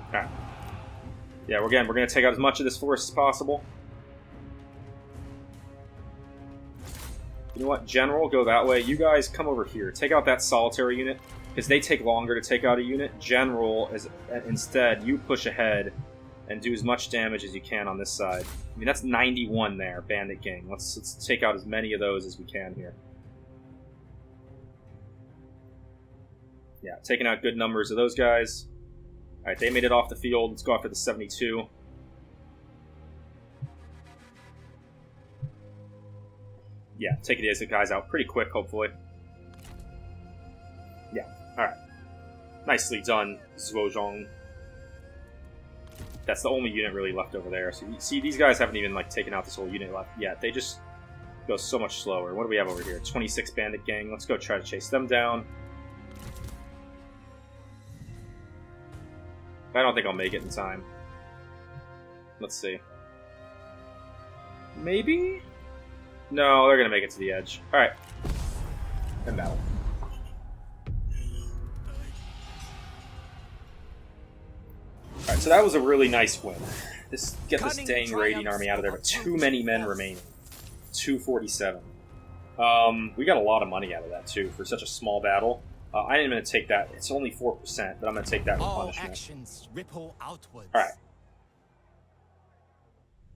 S1: Alright. Yeah, we're going to take out as much of this force as possible. You know what? General, go that way. You guys come over here. Take out that solitary unit, because they take longer to take out a unit. General, instead, you push ahead and do as much damage as you can on this side. I mean, that's 91 there, bandit gang. Let's take out as many of those as we can here. Yeah, taking out good numbers of those guys. Alright, they made it off the field. Let's go after the 72. Yeah, take these guys out pretty quick, hopefully. Yeah, alright. Nicely done, Zou Zhong. That's the only unit really left over there. So you see, these guys haven't even like taken out this whole unit left yet. They just go so much slower. What do we have over here? 26 bandit gang. Let's go try to chase them down. I don't think I'll make it in time. Let's see. Maybe? No, they're gonna make it to the edge. Alright. And battle. Alright, so that was a really nice win. Get this dang raiding army out of there, but too many men remaining. 247. We got a lot of money out of that, too, for such a small battle. I am going to take that. It's only 4%, but I'm going to take that
S4: All
S1: replenishment.
S4: actions ripple outwards.
S1: Alright.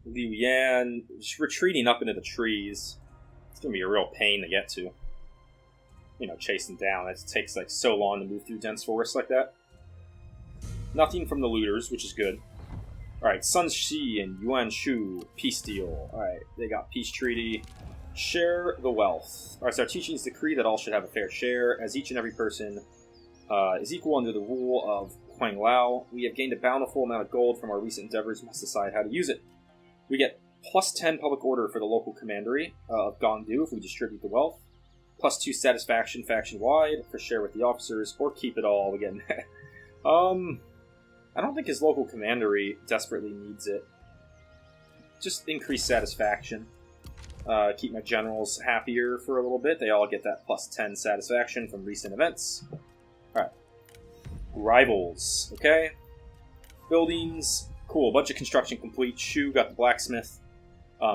S1: Liu Yan just retreating up into the trees. It's going to be a real pain to get to. You know, chasing down. It takes like so long to move through dense forests like that. Nothing from the looters, which is good. Alright, Sun Shi and Yuan Shu, peace deal. Alright, they got peace treaty. Share the wealth. Alright, so our teachings decree that all should have a fair share, as each and every person is equal under the rule of Huang Lao. We have gained a bountiful amount of gold from our recent endeavors, must decide how to use it. We get plus 10 public order for the local commandery of Gongdu if we distribute the wealth. Plus 2 satisfaction faction-wide for share with the officers, or keep it all again. I don't think his local commandery desperately needs it. Just increase satisfaction. Keep my generals happier for a little bit. They all get that plus 10 satisfaction from recent events. Alright. Rivals. Okay. Buildings. Cool. Bunch of construction complete. Shu got the blacksmith.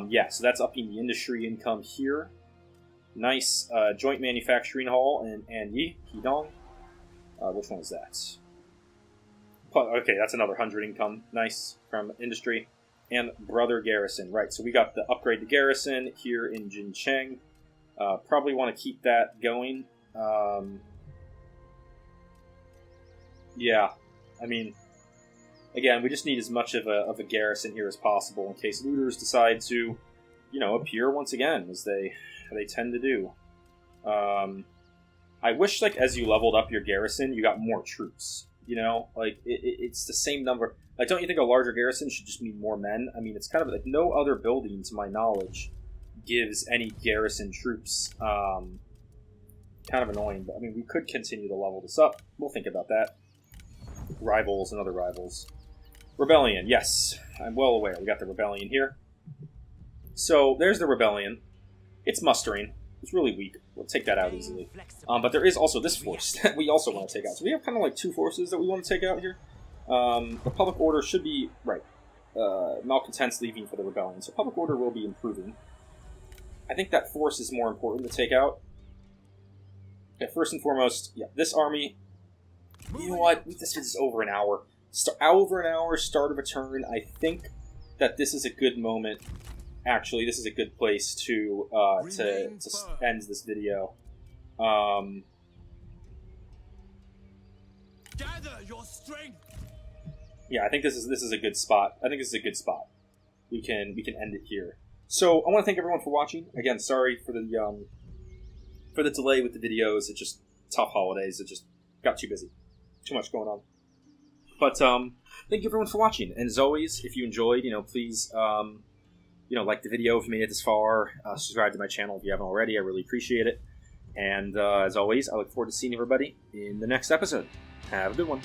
S1: Yeah, so that's upping the industry income here. Nice joint manufacturing hall and Yi Hidong. Which one is that? Okay, that's another 100 income. Nice from industry. And brother garrison. Right, so we got the upgrade to garrison here in Jincheng. Probably want to keep that going. Yeah, I mean, again, we just need as much of a garrison here as possible in case looters decide to, appear once again, as they tend to do. I wish, like, as you leveled up your garrison, you got more troops. Like, it's the same number. Like, don't you think a larger garrison should just mean more men? I mean, it's kind of like no other building, to my knowledge, gives any garrison troops. Kind of annoying, but I mean, we could continue to level this up. We'll think about that. Rivals and other rivals. Rebellion, yes. I'm well aware. We got the rebellion here. So, there's the rebellion. It's mustering. It's really weak. We'll take that out easily. But there is also this force that we also want to take out. So we have kind of like two forces that we want to take out here. The public order should be... Right. Malcontents leaving for the rebellion. So public order will be improving. I think that force is more important to take out. Okay, first and foremost, yeah, this army... You know what? This is over an hour. Over an hour, start of a turn. I think that this is a good moment. Actually, this is a good place to end this video.
S2: Gather your strength.
S1: Yeah, I think this is a good spot. We can end it here. So I want to thank everyone for watching. Again, sorry for the delay with the videos. It's just tough holidays. It just got too busy. Too much going on. But thank you everyone for watching. And as always, if you enjoyed, please like the video if you made it this far. Subscribe to my channel if you haven't already. I really appreciate it. And as always, I look forward to seeing everybody in the next episode. Have a good one.